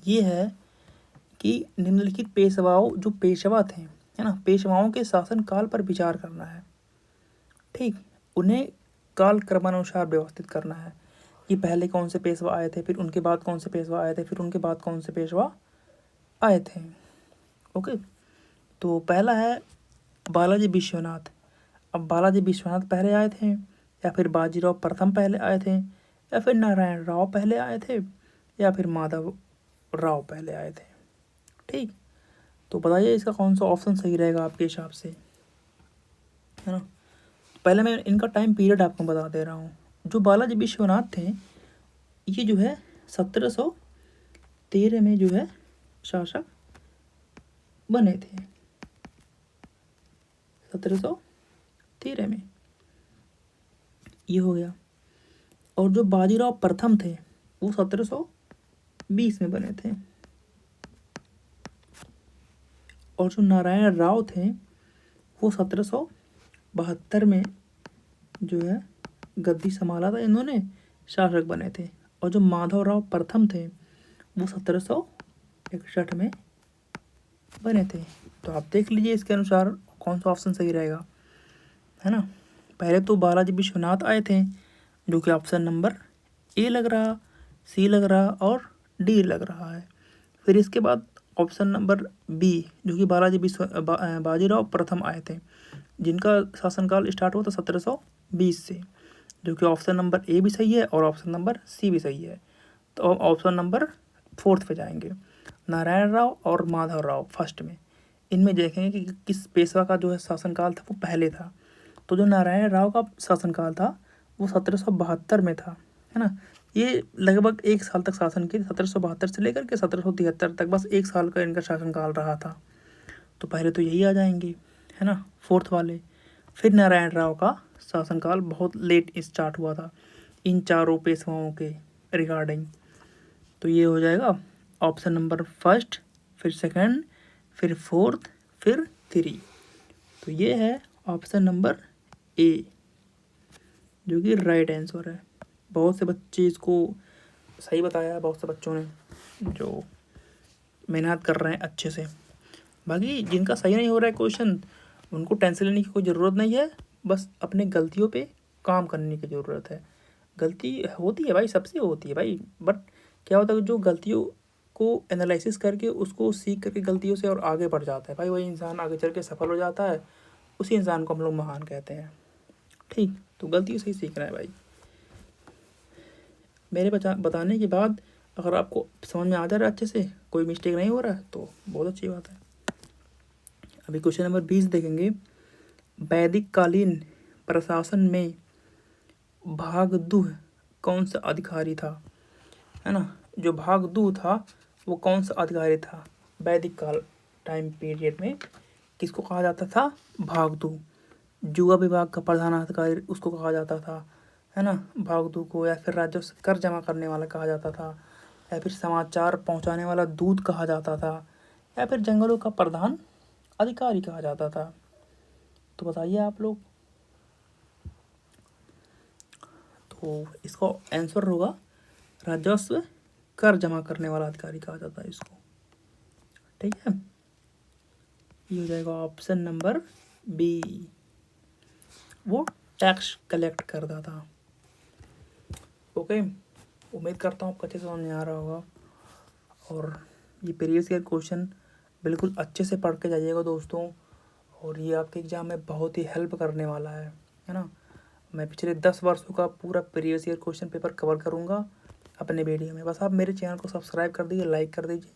ये है कि निम्नलिखित पेशवाओं, जो पेशवा थे, है ना, पेशवाओं के शासनकाल पर विचार करना है। ठीक, उन्हें काल क्रमानुसार व्यवस्थित करना है कि पहले कौन से पेशवा आए थे, फिर उनके बाद कौन से पेशवा आए थे, फिर उनके बाद कौन से पेशवा आए थे। ओके, तो पहला है बालाजी विश्वनाथ। अब बालाजी विश्वनाथ पहले आए थे, या फिर बाजीराव प्रथम पहले आए थे, या फिर नारायण राव पहले आए थे, या फिर माधव राव पहले आए थे। ठीक, तो बताइए इसका कौन सा ऑप्शन सही रहेगा आपके हिसाब से, है ना। पहले मैं इनका टाइम पीरियड आपको बता दे रहा हूँ। जो बालाजी विश्वनाथ थे ये जो है 1713 में जो है शासक बने थे, 1713 में, ये हो गया। और जो बाजीराव प्रथम थे वो 1720 में बने थे। और जो नारायण राव थे वो 1772 में जो है गद्दी संभाला था इन्होंने, शासक बने थे। और जो माधव राव प्रथम थे वो 1761 में बने थे। तो आप देख लीजिए इसके अनुसार कौन सा ऑप्शन सही रहेगा, है ना। पहले तो बालाजी विश्वनाथ आए थे, जो कि ऑप्शन नंबर ए लग रहा, सी लग रहा और डी लग रहा है। फिर इसके बाद ऑप्शन नंबर बी, जो कि बाजीराव प्रथम आए थे, जिनका शासनकाल स्टार्ट हुआ था 1720 से, जो कि ऑप्शन नंबर ए भी सही है और ऑप्शन नंबर सी भी सही है। तो अब ऑप्शन नंबर 4 पे जाएंगे, नारायण राव और माधव राव फर्स्ट में। इनमें देखेंगे कि किस पेशवा का जो है शासनकाल था वो पहले था। तो जो नारायण राव का शासनकाल था वो 1772 में था, है ना। ये लगभग 1 साल तक शासन किए, 1772 से लेकर के 1773 तक, बस 1 साल का इनका शासनकाल रहा था। तो पहले तो यही आ जाएंगे, है ना, 4th वाले। फिर नारायण राव का शासनकाल बहुत लेट स्टार्ट हुआ था इन चारों पेशवाओं के रिगार्डिंग। तो ये हो जाएगा ऑप्शन नंबर फर्स्ट, फिर सेकंड, फिर 4th, फिर 3। तो ये है ऑप्शन नंबर ए, जो कि राइट आंसर है। बहुत से बच्चे इसको सही बताया है, बहुत से बच्चों ने जो मेहनत कर रहे हैं अच्छे से। बाकी जिनका सही नहीं हो रहा है क्वेश्चन, उनको टेंशन लेने की कोई ज़रूरत नहीं है, बस अपने गलतियों पे काम करने की ज़रूरत है। गलती होती है भाई, सबसे होती है भाई, बट क्या होता है जो गलतियों को एनालिसिस करके उसको सीख करके गलतियों से और आगे बढ़ जाता है भाई, वही इंसान आगे चल के सफल हो जाता है। उसी इंसान को हम लोग महान कहते हैं। ठीक, तो गलतियों से ही सीखना है भाई। मेरे बताने के बाद अगर आपको समझ में आ जा रहा है अच्छे से, कोई मिस्टेक नहीं हो रहा है, तो बहुत अच्छी बात है। अभी क्वेश्चन नंबर 20 देखेंगे। वैदिक कालीन प्रशासन में भागदुह कौन सा अधिकारी था, है ना। जो भागदू था वो कौन सा अधिकारी था वैदिक काल टाइम पीरियड में, किसको कहा जाता था, भागदू। जुआ विभाग का प्रधान अधिकारी उसको कहा जाता था, है ना, भागदू को। या फिर राजस्व कर जमा करने वाला कहा जाता था, या फिर समाचार पहुंचाने वाला दूत कहा जाता था, या फिर जंगलों का प्रधान अधिकारी कहा जाता था। तो बताइए आप लोग। तो इसका आंसर होगा राजस्व कर जमा करने वाला अधिकारी कहा जाता है इसको। ठीक है, ये हो जाएगा ऑप्शन नंबर बी। वो टैक्स कलेक्ट करता था। ओके, उम्मीद करता हूँ आपको अच्छे से समझ में आ रहा होगा। और ये प्रीवियस ईयर क्वेश्चन बिल्कुल अच्छे से पढ़ के जाइएगा दोस्तों, और ये आपके एग्ज़ाम में बहुत ही हेल्प करने वाला है ना। मैं पिछले 10 वर्षों का पूरा previous year question paper cover करूँगा अपने वीडियो में। बस आप मेरे चैनल को सब्सक्राइब कर दीजिए, लाइक कर दीजिए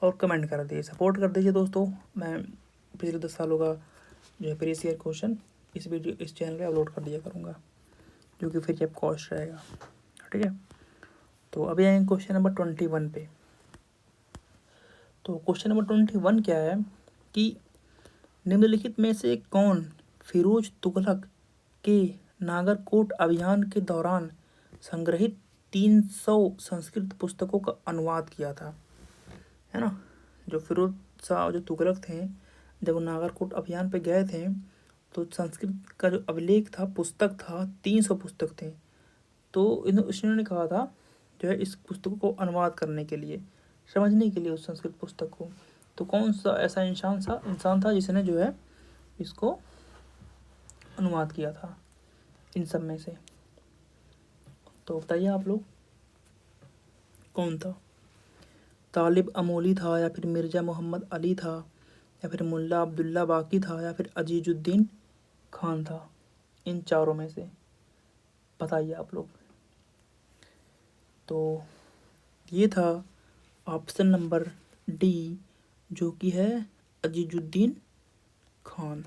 और कमेंट कर दीजिए, सपोर्ट कर दीजिए दोस्तों। मैं पिछले 10 सालों का जो है प्रीवियस ईयर क्वेश्चन इस चैनल पे अपलोड कर दिया करूँगा, जो कि फ्री ऑफ कॉस्ट रहेगा। ठीक है, तो अभी आएंगे क्वेश्चन नंबर 21 पे। तो क्वेश्चन नंबर 21 क्या है कि निम्नलिखित में से कौन फिरोज तुगलक के नागरकोट अभियान के दौरान संग्रहित 300 संस्कृत पुस्तकों का अनुवाद किया था, है ना। जो फिरोज शाह जो तुगलक थे, जब वो नागरकोट अभियान पे गए थे तो संस्कृत का जो अभिलेख था, पुस्तक था, 300 पुस्तक थे। तो उन्होंने कहा था जो है इस पुस्तक को अनुवाद करने के लिए, समझने के लिए उस संस्कृत पुस्तक को। तो कौन सा ऐसा इंसान था जिसने जो है इसको अनुवाद किया था इन सब में से। तो बताइए आप लोग कौन था। तालिब अमोली था, या फिर मिर्ज़ा मोहम्मद अली था, या फिर मुल्ला अब्दुल्ला बाकी था, या फिर अजीजुद्दीन खान था। इन चारों में से बताइए आप लोग। तो ये था ऑप्शन नंबर डी, जो कि है अजीजुद्दीन खान।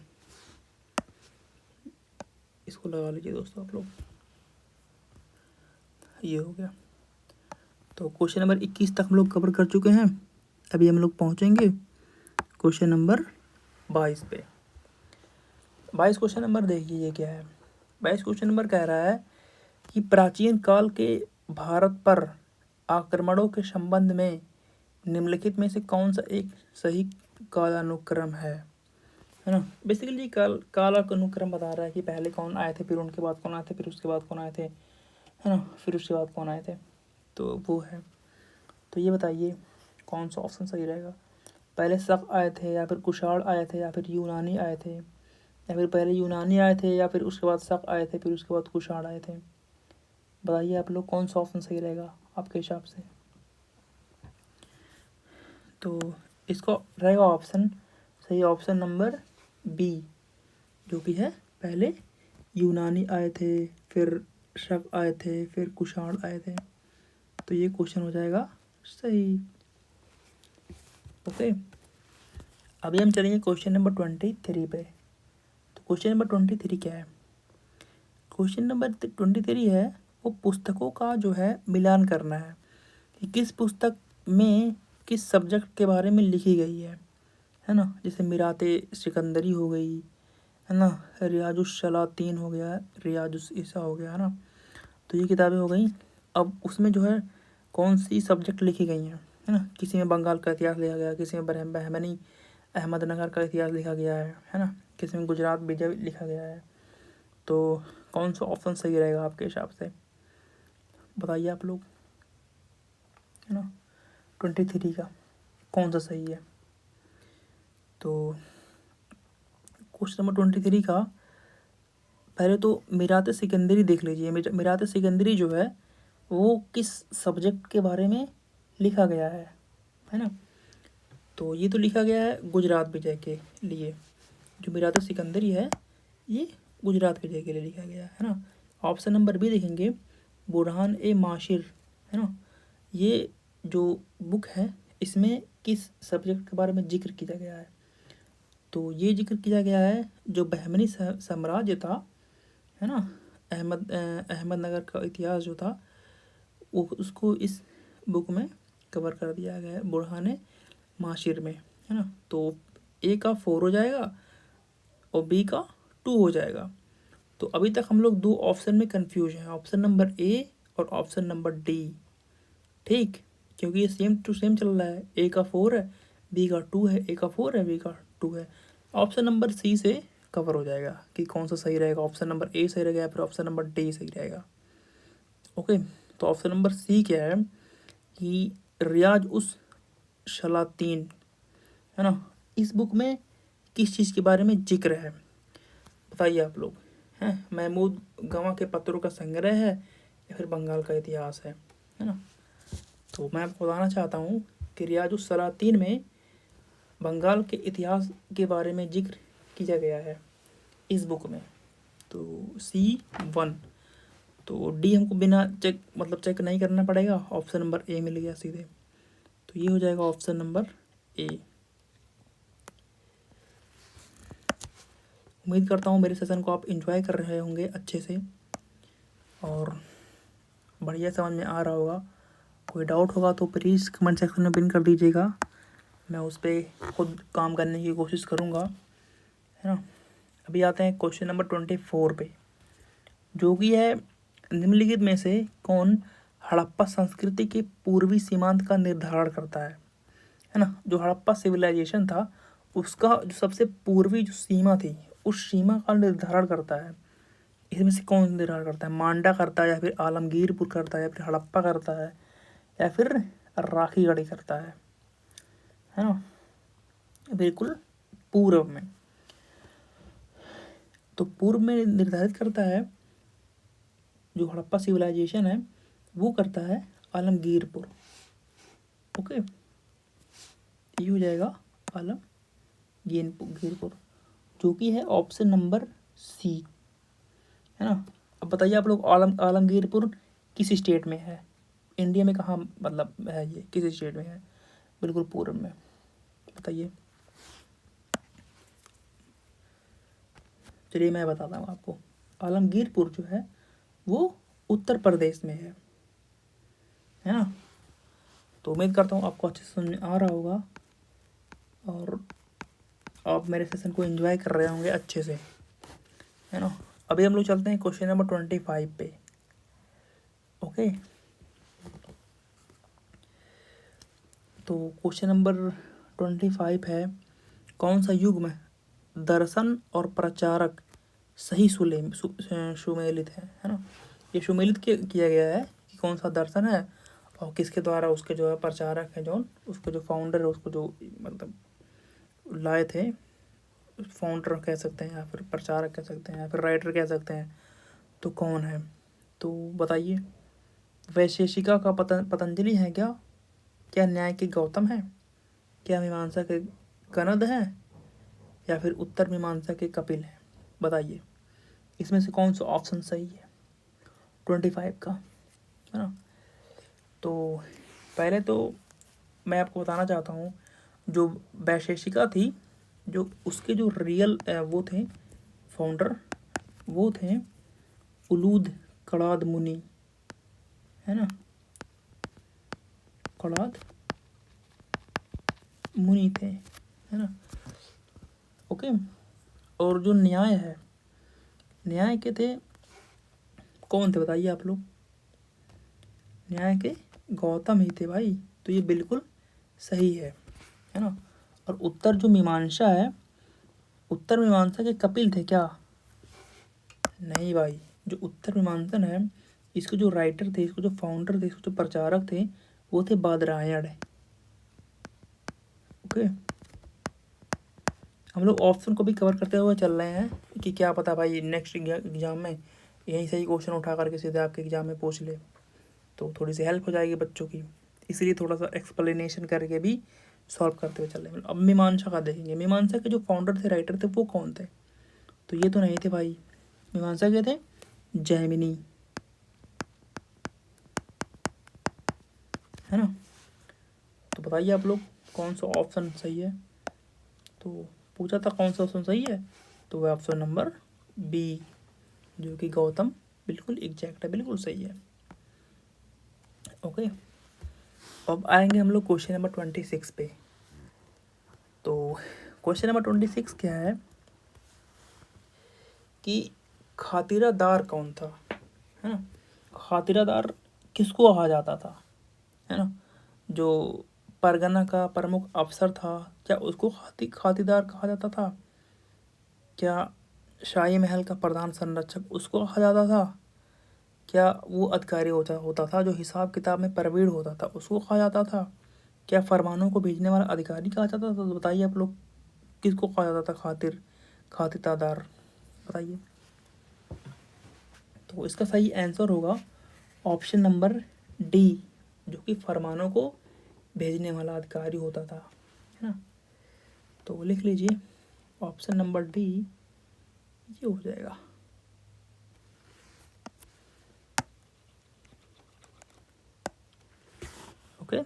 इसको लगा लीजिए दोस्तों आप लोग, ये हो गया। तो क्वेश्चन नंबर 21 तक हम लोग कवर कर चुके हैं। अभी हम लोग पहुंचेंगे क्वेश्चन नंबर 22 पे। 22 क्वेश्चन नंबर देखिए ये क्या है। 22 क्वेश्चन नंबर कह रहा है कि प्राचीन काल के भारत पर आक्रमणों के संबंध में निम्नलिखित में से कौन सा एक सही कालानुक्रम है ना। बेसिकली कालानुक्रम बता रहा है कि पहले कौन आए थे, फिर उनके बाद कौन आए थे, फिर उसके बाद कौन आए थे, है ना, फिर उसके बाद कौन आए थे। तो वो है। तो ये बताइए कौन सा ऑप्शन सही रहेगा। पहले शक आए थे, या फिर कुषाण आए थे, या फिर यूनानी आए थे, या फिर पहले यूनानी आए थे, या फिर उसके बाद शक आए थे, फिर उसके बाद कुषाण आए थे। बताइए आप लोग कौन सा ऑप्शन सही रहेगा आपके हिसाब से। तो इसको रहेगा ऑप्शन सही, ऑप्शन नंबर बी, जो कि है पहले यूनानी आए थे, फिर शक आए थे, फिर कुषाण आए थे। तो ये क्वेश्चन हो जाएगा सही। ओके, अभी हम चलेंगे क्वेश्चन नंबर 23 पे। तो क्वेश्चन नंबर 23 क्या है। क्वेश्चन नंबर 23 है वो पुस्तकों का जो है मिलान करना है कि किस पुस्तक में किस सब्जेक्ट के बारे में लिखी गई है ना। जैसे मिराते सिकंदरी हो गई, है ना, रियाजुस सलातीन हो गया, रियाजुस ईसा हो गया, है ना। तो ये किताबें हो गई। अब उसमें जो है कौन सी सब्जेक्ट लिखी गई हैं, है ना। किसी में बंगाल का इतिहास लिखा गया, किसी में बहमनी अहमदनगर का इतिहास लिखा गया है ना, किसी में गुजरात विजय लिखा गया है। तो कौन सा ऑप्शन सही रहेगा आपके हिसाब से, बताइए आप लोग, है ना। 23 का कौन सा सही है। तो क्वेश्चन नंबर 23 का पहले तो मिरात सिकंदरी देख लीजिए। मिरात सिकंदरी जो है वो किस सब्जेक्ट के बारे में लिखा गया है ना। तो ये तो लिखा गया है गुजरात विजय के लिए। जो मिरात सिकंदरी है ये गुजरात विजय के लिए लिखा गया है ना। ऑप्शन नंबर बी देखेंगे, बुरहान ए माशिर, है ना। ये जो बुक है इसमें किस सब्जेक्ट के बारे में जिक्र किया गया है। तो ये जिक्र किया गया है जो बहमनी साम्राज्य था, है ना, अहमदनगर का इतिहास जो था उसको इस बुक में कवर कर दिया गया है, बुरहाने माशिर में, है ना। तो ए का 4 हो जाएगा और बी का 2 हो जाएगा। तो अभी तक हम लोग 2 ऑप्शन में कंफ्यूज हैं, ऑप्शन नंबर ए और ऑप्शन नंबर डी, ठीक, क्योंकि ये सेम टू सेम चल रहा है। ए का 4 है, बी का 2 है, ए का 4 है, बी का 2 है। ऑप्शन नंबर सी से कवर हो जाएगा कि कौन सा सही रहेगा, ऑप्शन नंबर ए सही रहेगा या फिर ऑप्शन नंबर डी सही रहेगा। ओके, तो ऑप्शन नंबर सी क्या है कि रियाज उस शलातीन, है ना, इस बुक में किस चीज़ के बारे में जिक्र है, बताइए आप लोग। हैं, महमूद गवां के पत्रों का संग्रह है या फिर बंगाल का इतिहास है ना। तो मैं आपको बताना चाहता हूँ कि रियाज उस सलातीन में बंगाल के इतिहास के बारे में जिक्र किया गया है इस बुक में। तो C1, तो डी हमको बिना चेक मतलब चेक नहीं करना पड़ेगा, ऑप्शन नंबर ए मिल गया सीधे। तो ये हो जाएगा ऑप्शन नंबर ए। उम्मीद करता हूँ मेरे सेशन को आप एंजॉय कर रहे होंगे अच्छे से और बढ़िया समझ में आ रहा होगा। कोई डाउट होगा तो प्लीज़ कमेंट सेक्शन में पिन कर दीजिएगा, मैं उस पर खुद काम करने की कोशिश करूँगा, है ना। अभी आते हैं क्वेश्चन नंबर 24 पे, जो कि है निम्नलिखित में से कौन हड़प्पा संस्कृति के पूर्वी सीमांत का निर्धारण करता है ना। जो हड़प्पा सिविलाइजेशन था उसका जो सबसे पूर्वी जो सीमा थी उस सीमा का निर्धारण करता है। इसमें से कौन निर्धारण करता है, मांडा करता है या फिर आलमगीरपुर करता है या फिर हड़प्पा करता है या फिर राखीगढ़ी करता है ना। बिल्कुल पूर्व में, तो पूर्व में निर्धारित करता है जो हड़प्पा सिविलाइजेशन है वो करता है आलमगीरपुर। ओके, ये हो जाएगा आलमगीरपुर, जो कि है ऑप्शन नंबर सी, है ना। अब बताइए आप लोग, आलमगीरपुर किस स्टेट में है, इंडिया में कहाँ मतलब है, ये किस स्टेट में है, बिल्कुल पूर्व में, बताइए। चलिए मैं बताता हूँ आपको, आलमगीरपुर जो है वो उत्तर प्रदेश में है ना। तो उम्मीद करता हूँ आपको अच्छे से समझ में आ रहा होगा और आप मेरे सेशन को एंजॉय कर रहे होंगे अच्छे से, है ना। अभी हम लोग चलते हैं क्वेश्चन नंबर 25 पे। ओके, तो क्वेश्चन नंबर 25 है, कौन सा युग्म दर्शन और प्रचारक सही सुमेलित है ना। ये सुमेलित किया गया है कि कौन सा दर्शन है और किसके द्वारा उसके जो है प्रचारक है, जो उसको जो फाउंडर है, उसको जो मतलब लाए थे, फाउंडर कह सकते हैं या फिर प्रचारक कह सकते हैं या फिर राइटर कह सकते हैं, तो कौन है, तो बताइए। वैशेषिका का पतंजलि है क्या न्याय के गौतम है, क्या मीमांसा के कनद है या फिर उत्तर मीमांसा के कपिल है, बताइए इसमें से कौन सा ऑप्शन सही है 25 का, है ना। तो पहले तो मैं आपको बताना चाहता हूँ, जो वैशेषिका थी, जो उसके जो रियल वो थे फाउंडर, वो थे उलूद कड़ाद मुनि, है ना, कड़ाद मुनि थे, है ना। ओके, और जो न्याय है, न्याय के थे कौन थे, बताइए आप लोग। न्याय के गौतम ही थे भाई, तो ये बिल्कुल सही है ना। और उत्तर जो मीमांसा है, उत्तर मीमांसा के कपिल थे क्या, नहीं भाई, जो उत्तर मीमांसन है इसके जो राइटर थे, इसको जो फाउंडर थे, इसको जो प्रचारक थे, वो थे बादरायण। ओके, हम लोग ऑप्शन को भी कवर करते हुए चल रहे हैं कि क्या पता भाई नेक्स्ट एग्जाम में यही सही क्वेश्चन उठा करके सीधे आपके एग्जाम में पूछ ले, तो थोड़ी सी हेल्प हो जाएगी बच्चों की, इसलिए थोड़ा सा एक्सप्लेनेशन करके भी सॉल्व करते हुए चल रहे हैं। अब मीमांसा का देखेंगे, मीमांसा के जो फाउंडर थे, राइटर थे, वो कौन थे, तो ये तो नहीं थे भाई, मीमांसा के थे जैमिनी, है ना। तो बताइए आप लोग कौन सा ऑप्शन सही है, तो पूछा था कौन सा ऑप्शन सही है, तो वह ऑप्शन नंबर बी, जो कि गौतम, बिल्कुल एग्जैक्ट है, बिल्कुल सही है। ओके, अब आएंगे हम लोग क्वेश्चन नंबर 26 पे। तो क्वेश्चन नंबर 26 क्या है कि खातिरादार कौन था, है ना। खातिरादार किसको कहा जाता था, है ना। जो परगना का प्रमुख अफसर था, क्या उसको खातिरदार कहा जाता था? क्या शाही महल का प्रधान संरक्षक उसको कहा जाता था? क्या वो अधिकारी होता होता था जो हिसाब किताब में प्रवीण होता था, उसको कहा जाता था? क्या फरमानों को भेजने वाला अधिकारी कहा जाता था? तो बताइए आप लोग, किसको कहा जाता था खातिरदार, बताइए। तो इसका सही आंसर होगा ऑप्शन नंबर डी, जो कि फरमानों को भेजने वाला अधिकारी होता था, है ना। तो लिख लीजिए ऑप्शन नंबर डी, ये हो जाएगा। ओके,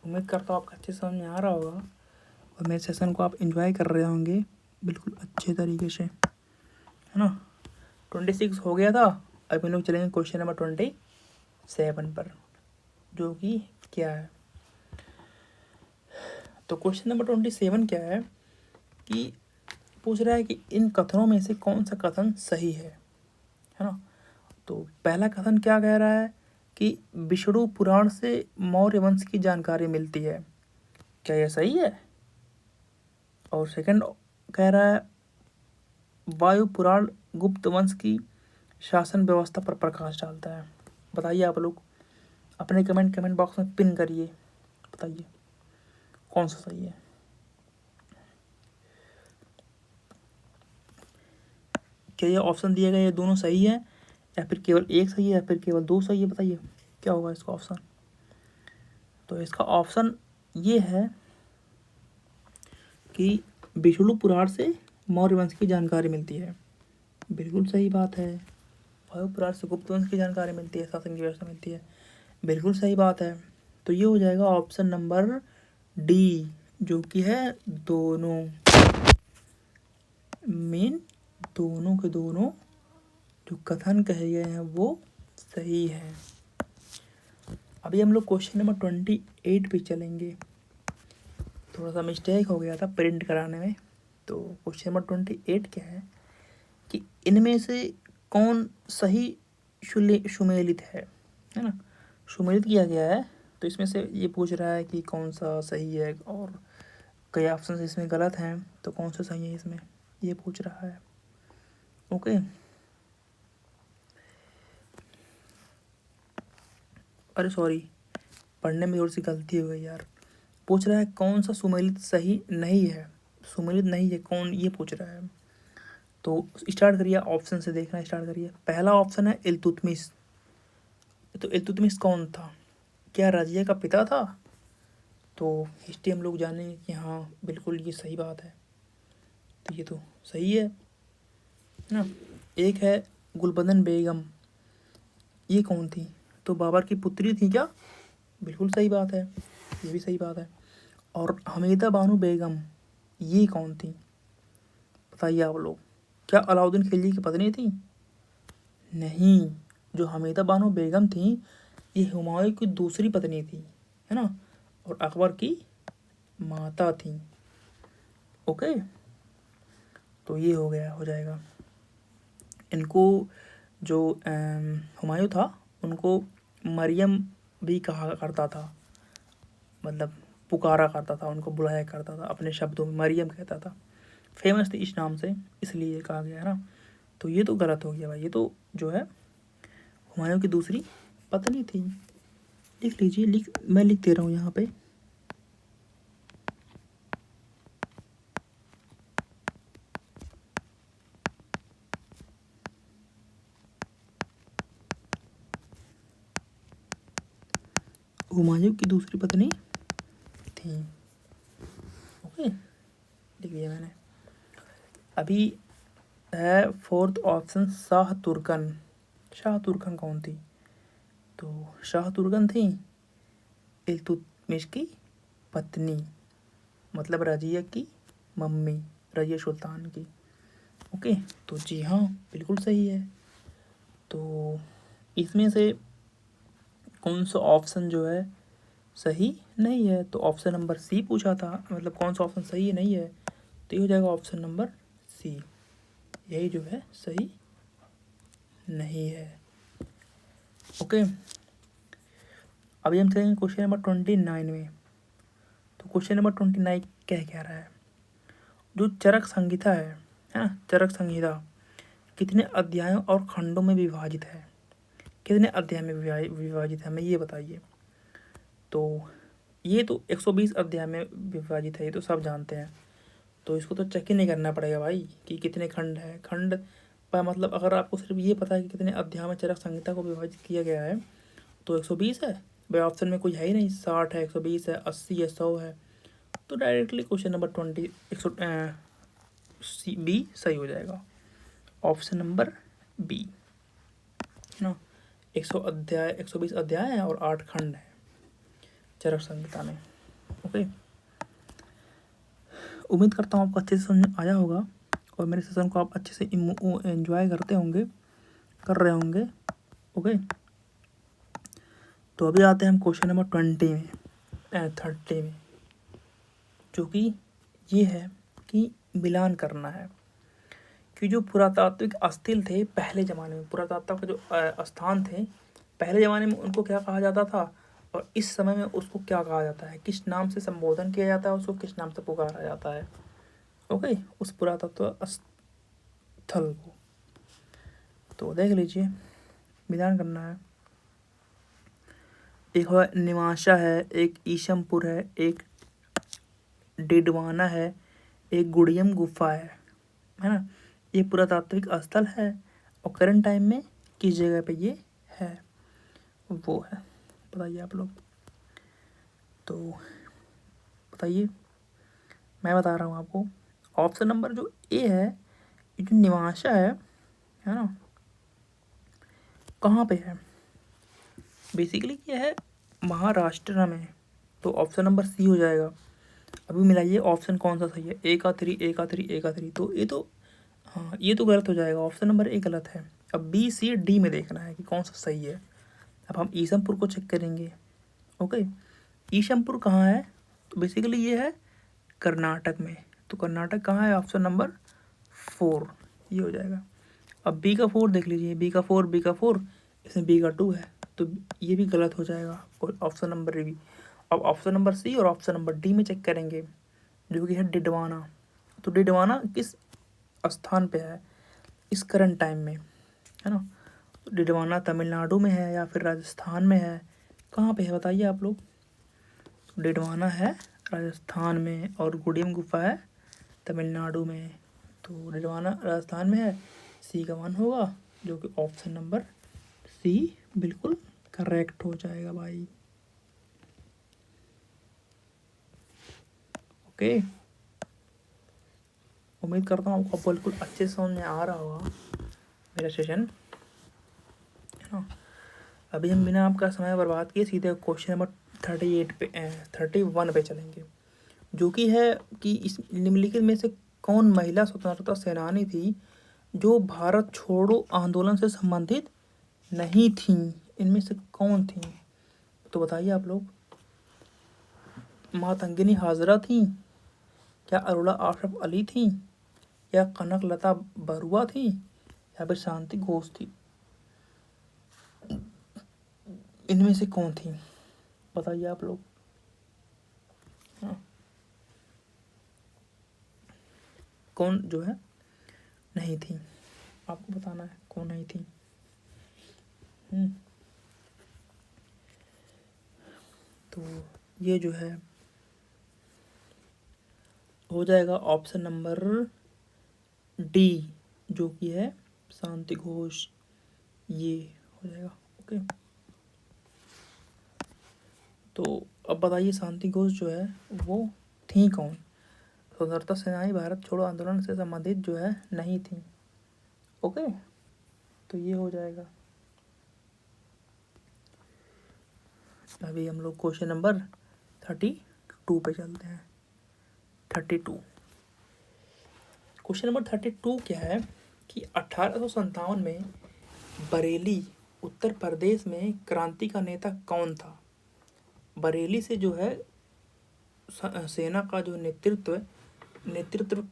उम्मीद करता हूँ आपको अच्छे समझ में आ रहा होगा और मेरे सेशन को आप एंजॉय कर रहे होंगे बिल्कुल अच्छे तरीके से, है ना। 26 हो गया था, अब हम लोग चलेंगे क्वेश्चन नंबर 27 पर, जो कि क्या है। तो क्वेश्चन नंबर 27 क्या है कि पूछ रहा है कि इन कथनों में से कौन सा कथन सही है ना। तो पहला कथन क्या कह रहा है कि विष्णु पुराण से मौर्य वंश की जानकारी मिलती है, क्या यह सही है? और सेकंड कह रहा है वायु पुराण गुप्त वंश की शासन व्यवस्था पर प्रकाश डालता है। बताइए आप लोग, अपने कमेंट बॉक्स में पिन करिए, बताइए कौन सा सही है। क्या ये ऑप्शन दिए गए ये दोनों सही है, या फिर केवल एक सही है, या फिर केवल दो सही है? बताइए क्या होगा इसका ऑप्शन। तो इसका ऑप्शन ये है कि विष्णु पुराण से मौर्य वंश की जानकारी मिलती है, बिल्कुल सही बात है। वायु पुराण से गुप्त वंश की जानकारी मिलती है, शासन की व्यवस्था मिलती है, बिल्कुल सही बात है। तो ये हो जाएगा ऑप्शन नंबर डी, जो कि है दोनों, मेन दोनों के दोनों जो कथन कहे गए हैं वो सही है। अभी हम लोग क्वेश्चन नंबर 28 पे चलेंगे। थोड़ा सा मिस्टेक हो गया था प्रिंट कराने में। तो क्वेश्चन नंबर 28 क्या है कि इनमें से कौन सही सुमेलित है ना। सुमेलित किया गया है, तो इसमें से ये पूछ रहा है कि कौन सा सही है, और कई ऑप्शन इसमें गलत हैं, तो कौन सा सही है इसमें, ये पूछ रहा है। ओके, अरे सॉरी, पढ़ने में थोड़ी सी गलती हो गई यार। पूछ रहा है कौन सा सुमेलित सही नहीं है, सुमेलित नहीं है कौन, ये पूछ रहा है। तो स्टार्ट करिए, ऑप्शन से देखना स्टार्ट करिए। पहला ऑप्शन है इल्तुतमिश। तो इल्तुतमिश कौन था? क्या रजिया का पिता था? तो हिस्ट्री हम लोग जानेंगे कि हाँ बिल्कुल ये सही बात है, तो ये तो सही है ना। एक है गुलबदन बेगम, ये कौन थी? तो बाबर की पुत्री थी क्या? बिल्कुल सही बात है, ये भी सही बात है। और हमीदा बानो बेगम, ये कौन थी? बताइए आप लोग, क्या अलाउद्दीन खिलजी की पत्नी थी? नहीं, जो हमीदा बानो बेगम थी ये हुमायूं की दूसरी पत्नी थी, है ना, और अकबर की माता थी। ओके, तो ये हो गया, हो जाएगा। इनको जो हुमायूं था उनको मरियम भी कहा करता था, मतलब पुकारा करता था, उनको बुलाया करता था, अपने शब्दों में मरियम कहता था, फेमस थी इस नाम से इसलिए कहा गया है ना। तो ये तो गलत हो गया भाई, ये तो जो है हुमायूं की दूसरी पत्नी थी। लिख लीजिए, मैं लिख दे रहा हूँ यहाँ पे। हुमायूं की दूसरी पत्नी थी। ओके, लिख दिया मैंने। अभी है फोर्थ ऑप्शन शाह तुर्कन। शाह तुर्कन कौन थी? तो शाह तुर्कन थी इल्तुतमिश की पत्नी, मतलब रजिया की मम्मी, रजिया सुल्तान की। ओके, तो जी हाँ बिल्कुल सही है। तो इसमें से कौन सा ऑप्शन जो है सही नहीं है, तो ऑप्शन नंबर सी पूछा था, मतलब कौन सा ऑप्शन सही नहीं है, तो ये हो जाएगा ऑप्शन नंबर सी, यही जो है सही नहीं है। ओके, अभी हम चलेंगे क्वेश्चन नंबर 29 में। तो क्वेश्चन नंबर 29 कह रहा है, जो चरक संहिता है ना, चरक संहिता कितने अध्यायों और खंडों में विभाजित है, कितने अध्याय में विभाजित है, हमें ये बताइए। तो ये तो 120 अध्याय में विभाजित है, ये तो सब जानते हैं, तो इसको तो चेक ही नहीं करना पड़ेगा भाई कि कितने खंड है। खंड पर मतलब अगर आपको सिर्फ ये पता है कि कितने अध्याय में चरक संहिता को विभाजित किया गया है, तो 120 है भाई, ऑप्शन में कोई है ही नहीं, 60 है, 120 है, 80 है, 100 है, तो डायरेक्टली क्वेश्चन नंबर 20 बी सही हो जाएगा, ऑप्शन नंबर बी है ना। 120 अध्याय है और 8 खंड है चरक संहिता में। ओके, उम्मीद करता हूँ आपको अच्छे से समझ आया होगा और मेरे सेशन को आप अच्छे से एंजॉय करते होंगे, कर रहे होंगे। ओके, तो अभी आते हैं हम क्वेश्चन नंबर 30 में, जो कि ये है कि मिलान करना है कि जो पुरातात्विक स्थल थे पहले ज़माने में, पुरातात्विक के जो स्थान थे पहले ज़माने में, उनको क्या कहा जाता था और इस समय में उसको क्या कहा जाता है, किस नाम से संबोधन किया जाता है, उसको किस नाम से पुकारा जाता है। ओके, उस पुरातत्व स्थल को तो देख लीजिए, मिलान करना है। एक निवाशा है, एक ईशमपुर है, एक डिडवाना है, एक गुड़ियम गुफा है ना। ये पुरातात्विक स्थल है और करंट टाइम में किस जगह पे ये है, वो है, बताइए आप लोग। तो बताइए, मैं बता रहा हूँ आपको। ऑप्शन नंबर जो ए है, ये जो निवाशा है ना, कहाँ पे है, बेसिकली ये है महाराष्ट्र में, तो ऑप्शन नंबर सी हो जाएगा। अभी मिलाइए ऑप्शन कौन सा सही है, ए का 3, तो ये तो हाँ, ये तो गलत हो जाएगा, ऑप्शन नंबर ए गलत है। अब बी सी डी में देखना है कि कौन सा सही है। अब हम ईशमपुर को चेक करेंगे। ओके, ईशमपुर कहाँ है, तो बेसिकली ये है कर्नाटक में, तो कर्नाटक कहाँ है, ऑप्शन नंबर 4 ये हो जाएगा। अब बी का 4 देख लीजिए, बी का 4 इसमें बी का 2 है, तो ये भी गलत हो जाएगा, और ऑप्शन नंबर बी। अब ऑप्शन नंबर सी और ऑप्शन नंबर डी में चेक करेंगे, जो कि है डिडवाना। तो डिडवाना किस स्थान पे है इस करंट टाइम में, है ना। तो डिडवाना तमिलनाडु में है या फिर राजस्थान में है, कहाँ पे है बताइए आप लोग। तो डिडवाना है राजस्थान में और गुड़ियम गुफा है तमिलनाडु में, तो डिडवाना राजस्थान में है, सी का 1 होगा, जो कि ऑप्शन नंबर सी बिल्कुल करेक्ट हो जाएगा भाई। ओके, उम्मीद करता हूँ आपको बिल्कुल अच्छे से समझ में आ रहा होगा मेरा सेशन, है ना। अभी हम बिना आपका समय बर्बाद किए सीधे क्वेश्चन नंबर 31 पे चलेंगे, जो कि है कि इस निम्नलिखित में से कौन महिला स्वतंत्रता सेनानी थी जो भारत छोड़ो आंदोलन से संबंधित नहीं थी, इनमें से कौन थी, तो बताइए आप लोग। मातंगिनी हाजरा थी, क्या अरोड़ा आशरफ अली थी, या कनकलता बरुआ थी, या फिर शांति घोष थी, इनमें से कौन थी, बताइए आप लोग। हाँ, कौन जो है नहीं थी, आपको बताना है कौन नहीं थी। तो ये जो है हो जाएगा ऑप्शन नंबर डी, जो कि है शांति घोष, ये हो जाएगा। ओके, तो अब बताइए शांति घोष जो है वो थी कौन, स्वतंत्रता सेनानी भारत छोड़ो आंदोलन से संबंधित जो है नहीं थी। ओके, तो ये हो जाएगा। अभी हम लोग क्वेश्चन नंबर 32 पे चलते हैं। 32 क्वेश्चन नंबर 32 क्या है कि 1857 में बरेली उत्तर प्रदेश में क्रांति का नेता कौन था? बरेली से जो है सेना का जो नेतृत्व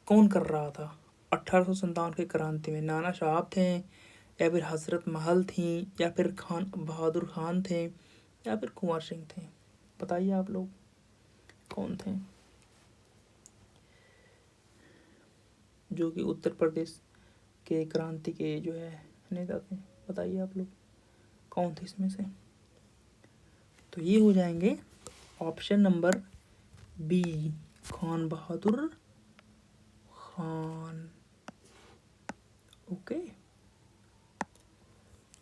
कौन कर रहा था 1857 के क्रांति में? नाना साहब थे, या फिर हजरत महल थी, या फिर खान बहादुर खान थे, या फिर कुंवर सिंह थे? बताइए आप लोग कौन थे जो कि उत्तर प्रदेश के क्रांति के जो है नेता थे? बताइए आप लोग कौन थे इसमें से? तो ये हो जाएंगे ऑप्शन नंबर बी, खान बहादुर खान। ओके,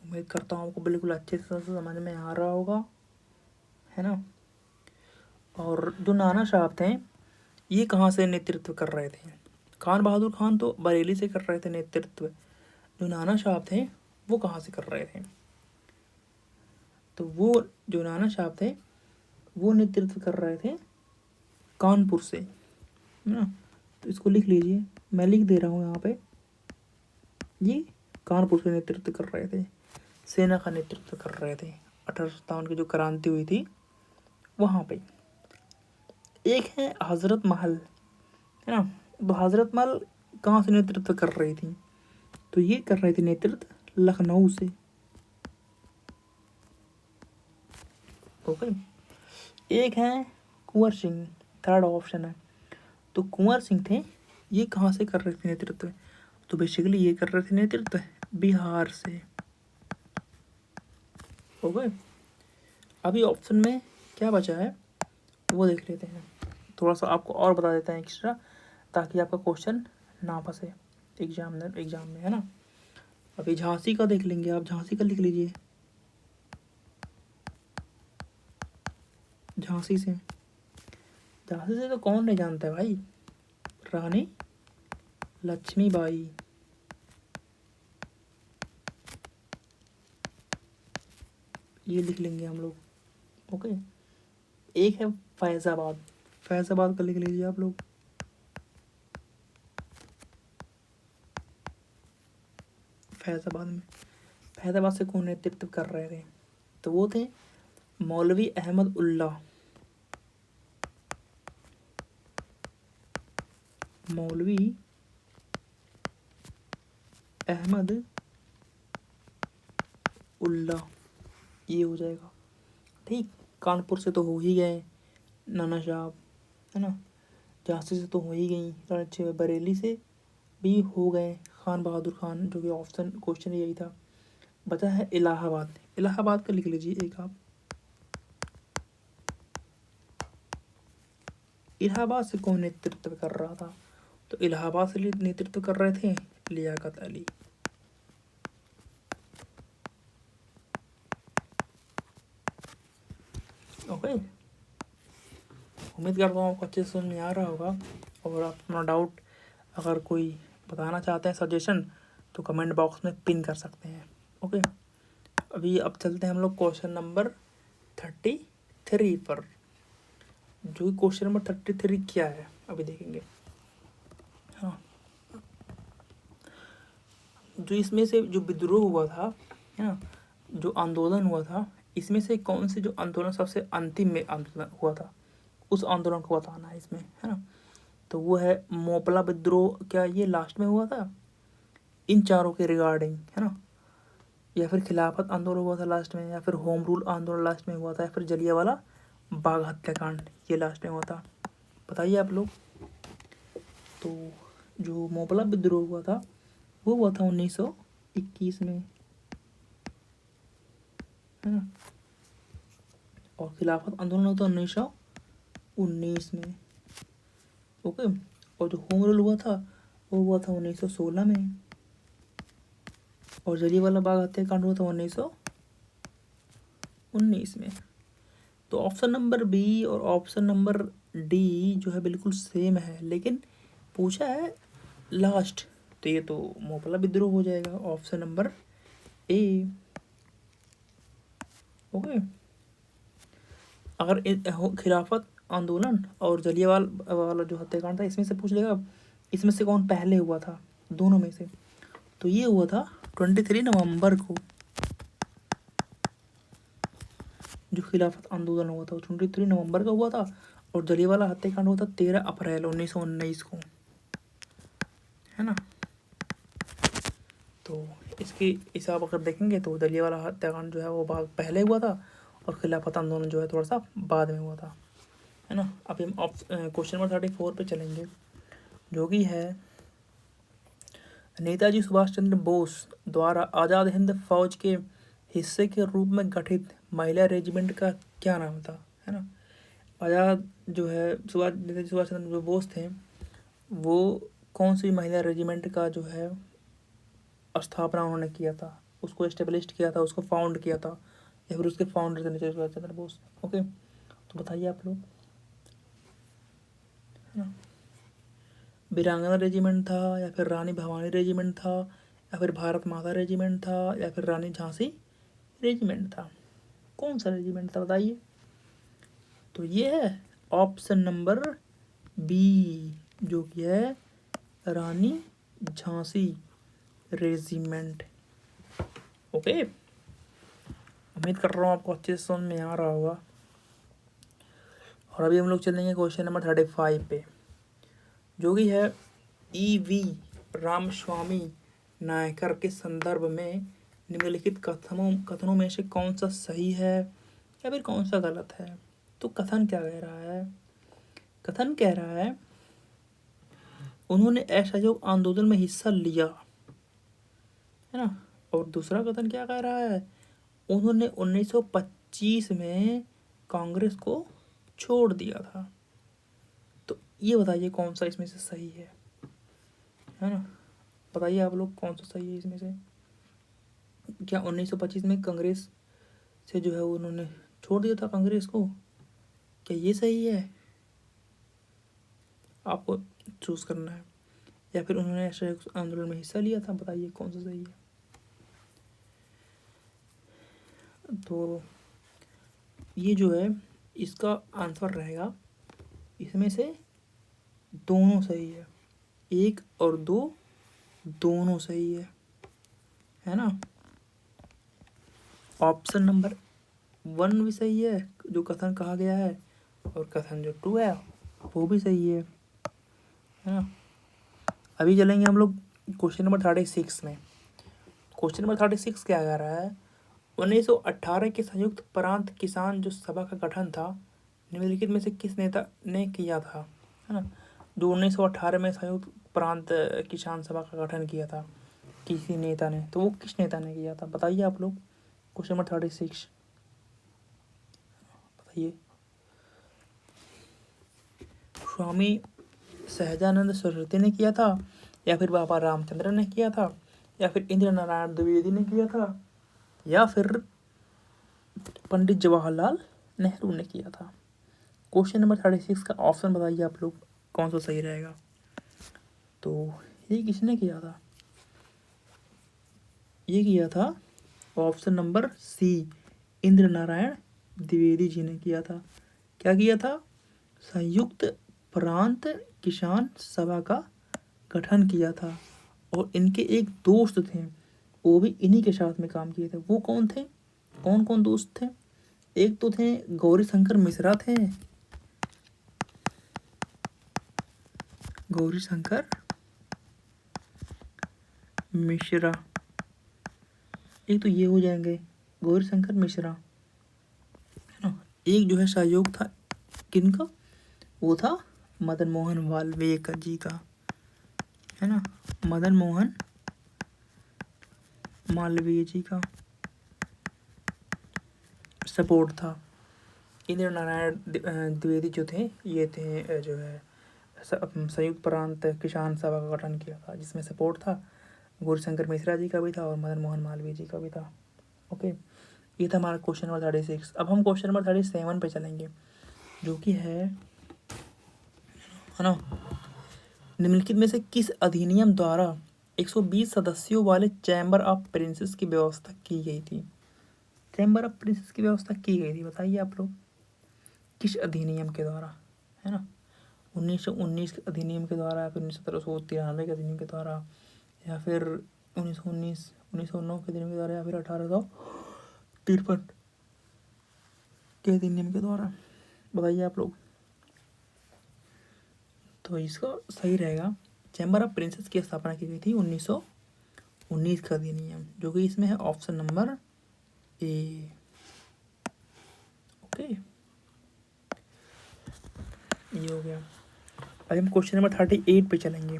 उम्मीद करता हूँ आपको बिल्कुल अच्छे से समझ में आ रहा होगा, है ना। और जो नाना साहब थे ये कहाँ से नेतृत्व कर रहे थे? खान बहादुर खान तो बरेली से कर रहे थे नेतृत्व। जो नाना साहब थे वो कहाँ से कर रहे थे? तो वो जो नाना साहब थे वो नेतृत्व कर रहे थे कानपुर से, है ना। तो इसको लिख लीजिए, मैं लिख दे रहा हूँ यहाँ पे, ये कानपुर से नेतृत्व कर रहे थे, सेना का नेतृत्व कर रहे थे 1857 की जो क्रांति हुई थी वहाँ पे। एक है हजरत महल, है ना। तो हजरत महल कहाँ से नेतृत्व कर रही थी? तो ये कर रहे थे नेतृत्व लखनऊ से। ओके, एक है कुंवर सिंह, थर्ड ऑप्शन है। तो कुंवर सिंह थे, ये कहाँ से कर रहे थे नेतृत्व? तो बेसिकली ये कर रहे थे नेतृत्व बिहार से। ओके, अभी ऑप्शन में क्या बचा है वो देख लेते हैं। थोड़ा सा आपको और बता देते हैं एक्स्ट्रा, ताकि आपका क्वेश्चन ना फंसे एग्जाम में, है ना। अभी झांसी का देख लेंगे, आप झांसी का लिख लीजिए। झांसी से तो कौन नहीं जानता है भाई, रानी लक्ष्मीबाई। ये लिख लेंगे हम लोग। ओके, एक है फैजाबाद, फैजाबाद का लिख लीजिए आप लोग। फैजाबाद से कौन नेतृत्व कर रहे थे? तो वो थे मौलवी अहमद उल्ला। मौलवी अहमद उल्ला, ये हो जाएगा ठीक। कानपुर से तो हो ही गए नाना साहब, है ना। झांसी से तो हो ही गई, बरेली से भी हो गए खान बहादुर खान, जो कि ऑप्शन क्वेश्चन यही था। बचा है इलाहाबाद, इलाहाबाद का लिख लीजिए एक आप। इलाहाबाद से कौन नेतृत्व कर रहा था? तो इलाहाबाद से नेतृत्व कर रहे थे लियाकत अली। ओके, उम्मीद करता हूँ आपको अच्छे से समझ में आ रहा होगा। और आप अपना डाउट अगर कोई बताना चाहते हैं सजेशन, तो कमेंट बॉक्स में पिन कर सकते हैं। ओके, अभी अब चलते हैं हम लोग क्वेश्चन नंबर 33 पर। जो क्वेश्चन नंबर 33 क्या है अभी देखेंगे। हाँ, जो इसमें से जो विद्रोह हुआ था, है ना, जो आंदोलन हुआ था, इसमें से कौन से जो आंदोलन सबसे अंतिम में आंदोलन हुआ था, उस आंदोलन को बताना है इसमें, है ना। तो वो है मोपला विद्रोह, क्या ये लास्ट में हुआ था? इन चारों के रिगार्डिंग, है ना। या फिर खिलाफत आंदोलन हुआ था लास्ट में, या फिर होम रूल आंदोलन लास्ट में हुआ था, या फिर जलियांवाला बाग हत्याकांड ये लास्ट में हुआ था? बताइए आप लोग। तो जो मोपला विद्रोह हुआ था वो हुआ था 1921 में, है ना। और खिलाफत आंदोलन हुआ था 1919 में। ओके, और जो होम रूल हुआ था वो हुआ था 1916 में, और जलियांवाला बाग हत्याकांड हुआ था 1919 में। तो ऑप्शन नंबर बी और ऑप्शन नंबर डी जो है बिल्कुल सेम है, लेकिन पूछा है लास्ट, तो ये तो मोपला विद्रोह हो जाएगा, ऑप्शन नंबर ए। ओके, अगर खिलाफत आंदोलन और जलियांवाला वाला जो हत्याकांड था इसमें से पूछ लेगा इसमें से कौन पहले हुआ था दोनों में से, तो ये हुआ था 23 नवंबर को, जो खिलाफत आंदोलन हुआ था वो 23 नवंबर का हुआ था, और जलियांवाला हत्याकांड हुआ था 13 अप्रैल 1919 को, है ना। तो इसकी हिसाब अगर देखेंगे तो जलियांवाला हत्याकांड जो है वो भाग पहले हुआ था, और खिलाफत आंदोलन जो है थोड़ा सा बाद में हुआ था, है ना। अभी हम क्वेश्चन नंबर 34 पे चलेंगे, जो कि है नेताजी सुभाष चंद्र बोस द्वारा आज़ाद हिंद फौज के हिस्से के रूप में गठित महिला रेजिमेंट का क्या नाम था, है ना। आज़ाद जो है नेताजी सुभाष चंद्र जो बोस थे, वो कौन सी महिला रेजिमेंट का जो है स्थापना उन्होंने किया था, उसको एस्टेब्लिश किया था, उसको फाउंड किया था, या फिर उसके फाउंडर थे नेताजी सुभाष चंद्र बोस। ओके, तो बताइए आप लोग, है ना। वीरांगना रेजिमेंट था, या फिर रानी भवानी रेजिमेंट था, या फिर भारत माता रेजिमेंट था, या फिर रानी झांसी रेजिमेंट था, कौन सा रेजिमेंट था बताइए। तो ये है ऑप्शन नंबर बी, जो कि है रानी झांसी रेजिमेंट। ओके, उम्मीद कर रहा हूँ आपको अच्छे से समझ में आ रहा होगा। और अभी हम लोग चलेंगे क्वेश्चन नंबर 35 पे, जो कि है E.V. रामस्वामी नायकर के संदर्भ में निम्नलिखित कथनों में से कौन सा सही है या फिर कौन सा गलत है। तो कथन क्या कह रहा है, कथन कह रहा है उन्होंने असहयोग आंदोलन में हिस्सा लिया, है ना। और दूसरा कथन क्या कह रहा है, उन्होंने 1925 में कांग्रेस को छोड़ दिया था। तो ये बताइए कौन सा इसमें से सही है ना। बताइए आप लोग कौन सा सही है इसमें से। क्या 1925 में कांग्रेस से जो है उन्होंने छोड़ दिया था कांग्रेस को, क्या ये सही है, आपको चूज करना है। या फिर उन्होंने असहयोग आंदोलन में हिस्सा लिया था, बताइए कौन सा सही है। तो ये जो है इसका आंसर रहेगा, इसमें से दोनों सही है, 1 और 2 दोनों सही है ना। ऑप्शन नंबर 1 भी सही है, जो कथन कहा गया है, और कथन जो 2 है वो भी सही है ना। अभी चलेंगे हम लोग क्वेश्चन नंबर 36 में। क्वेश्चन नंबर 36 क्या कह रहा है, 1918 के संयुक्त प्रांत किसान जो सभा का गठन था निम्नलिखित में से किस नेता ने किया था, है ना। जो 1918 में संयुक्त प्रांत किसान सभा का गठन किया था किसी नेता ने, तो वो किस नेता ने किया था बताइए आप लोग। क्वेश्चन नंबर 36 बताइए। स्वामी सहजानंद सरस्वती ने किया था, या फिर बाबा रामचंद्र ने किया था, या फिर इंद्र नारायण द्विवेदी ने किया था, या फिर पंडित जवाहरलाल नेहरू ने किया था। क्वेश्चन नंबर 36 का ऑप्शन बताइए आप लोग कौन सा सही रहेगा। तो ये किसने किया था, ये किया था option number C, Indra Narayan Dwivedi ji ने किया था। क्या किया था, संयुक्त प्रांत किसान सभा का गठन किया था। और इनके एक दोस्त थे, वो भी इन्हीं के साथ में काम किए थे। वो कौन थे, कौन कौन दोस्त थे, एक तो थे गौरी शंकर मिश्रा थे, गौरी शंकर मिश्रा, एक तो ये हो जाएंगे गौरी शंकर मिश्रा, है ना। एक जो है सहयोग था किनका, वो था मदन मोहन मालवीय जी का, है ना। मदन मोहन मालवीय जी का सपोर्ट था। इंद्र नारायण द्विवेदी जो थे, ये थे जो है संयुक्त प्रांत किसान सभा का गठन किया था, जिसमें सपोर्ट था गौरीशंकर मिश्रा जी का भी था और मदन मोहन मालवीय जी का भी था। ओके, ये था हमारा क्वेश्चन नंबर 36। अब हम क्वेश्चन नंबर 37 पे चलेंगे, जो कि है ना, निम्नलिखित में से किस अधिनियम द्वारा 120 सदस्यों वाले चैम्बर ऑफ प्रिंसेस की व्यवस्था की गई थी। चैम्बर ऑफ प्रिंसेस की व्यवस्था की गई थी, बताइए आप लोग किस अधिनियम के द्वारा, है ना। 1919 के अधिनियम के द्वारा, या फिर 1793 के अधिनियम के द्वारा, या फिर 1909 के अधिनियम के द्वारा, या फिर 1853 किस अधिनियम के द्वारा, बताइए आप लोग। तो इसका सही रहेगा, चैम्बर ऑफ प्रिंसेस की स्थापना की गई थी 1919 का अधिनियम, जो कि इसमें है ऑप्शन नंबर ए। ओके, ये हो गया। अब हम क्वेश्चन नंबर 38 पे चलेंगे।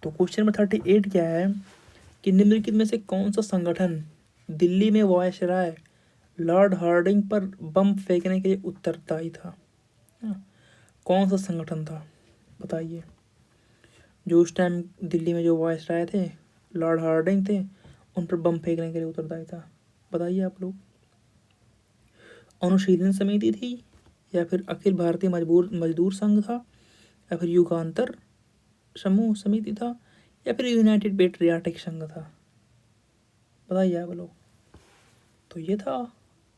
तो क्वेश्चन नंबर 38 क्या है कि निम्नलिखित में से कौन सा संगठन दिल्ली में वायसराय लॉर्ड हार्डिंग पर बम फेंकने के लिए उत्तरदायी था? कौन सा संगठन था, बताइए, जो उस टाइम दिल्ली में जो वायसराय थे लॉर्ड हार्डिंग थे, उन पर बम फेंकने के लिए उत्तरदायी था? बताइए आप लोग। अनुशीलन समिति थी, या फिर अखिल भारतीय मजदूर संघ था, या फिर युगांतर समूह समिति था, या फिर यूनाइटेड पेट्रियाटिक संघ था? बताइए आप लोग। तो ये था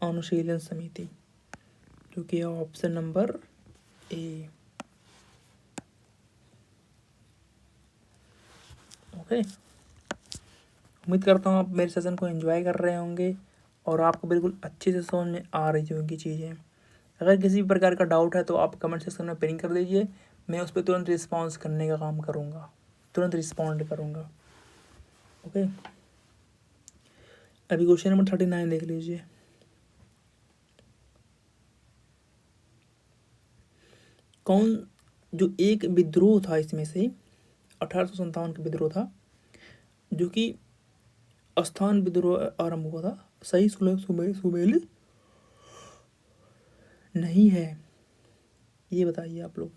अनुशीलन समिति, जो कि ऑप्शन नंबर ए। ओके, उम्मीद करता हूँ आप मेरे सेशन को एंजॉय कर रहे होंगे और आपको बिल्कुल अच्छे से समझ में आ रही होंगी चीज़ें। अगर किसी भी प्रकार का डाउट है तो आप कमेंट सेक्शन में पिन कर दीजिए, मैं उस पर तुरंत रिस्पॉन्स करने का काम करूँगा, तुरंत रिस्पॉन्ड करूँगा। ओके, अभी क्वेश्चन नंबर 39 देख लीजिए। कौन जो एक विद्रोह था इसमें से 1857 का विद्रोह था, जो कि स्थान विद्रोह आरंभ हुआ था, सही सुमेल नहीं है? ये बताइए आप लोग।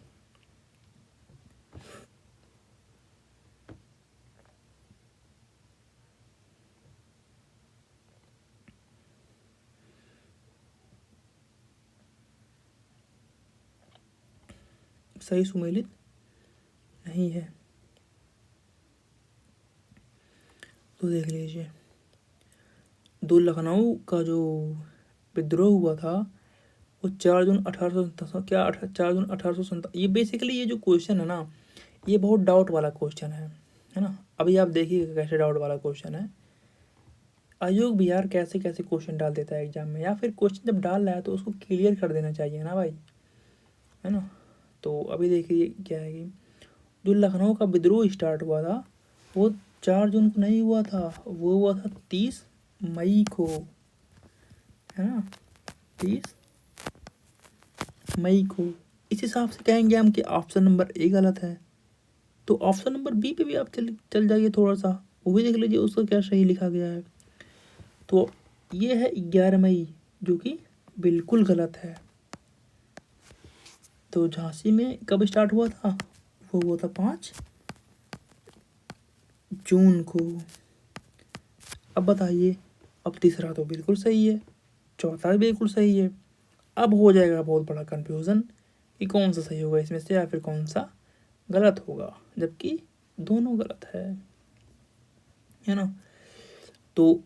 सही सुमेलित नहीं है, तो देख लीजिए। दो लखनऊ का जो विद्रोह हुआ था वो 4 जून 1857, क्या 4 जून 1857। ये बेसिकली ये जो क्वेश्चन है ना, ये बहुत डाउट वाला क्वेश्चन है ना। अभी आप देखिएगा कैसे डाउट वाला क्वेश्चन है। आयोग भी यार कैसे कैसे क्वेश्चन डाल देता है एग्जाम में, या फिर क्वेश्चन जब डाल रहा है तो उसको क्लियर कर देना चाहिए ना भाई, है ना। तो अभी देखिए क्या है कि जो लखनऊ का विद्रोह स्टार्ट हुआ था वो 4 जून को नहीं हुआ था, वो हुआ था 30 मई को, है ना, 30 मई को। इस हिसाब से कहेंगे हम कि ऑप्शन नंबर ए गलत है, तो ऑप्शन नंबर बी पे भी आप चल जाइए, थोड़ा सा वो भी देख लीजिए उसका क्या सही लिखा गया है। तो ये है 11 मई, जो कि बिल्कुल गलत है। तो झांसी में कब स्टार्ट हुआ था, वो हुआ था 5 जून को। अब बताइए, अब तीसरा तो बिल्कुल सही है, चौथा भी बिल्कुल सही है। अब हो जाएगा बहुत बड़ा कंफ्यूजन कि कौन सा सही होगा इसमें से, या फिर कौन सा गलत होगा, जबकि दोनों गलत है ना। तो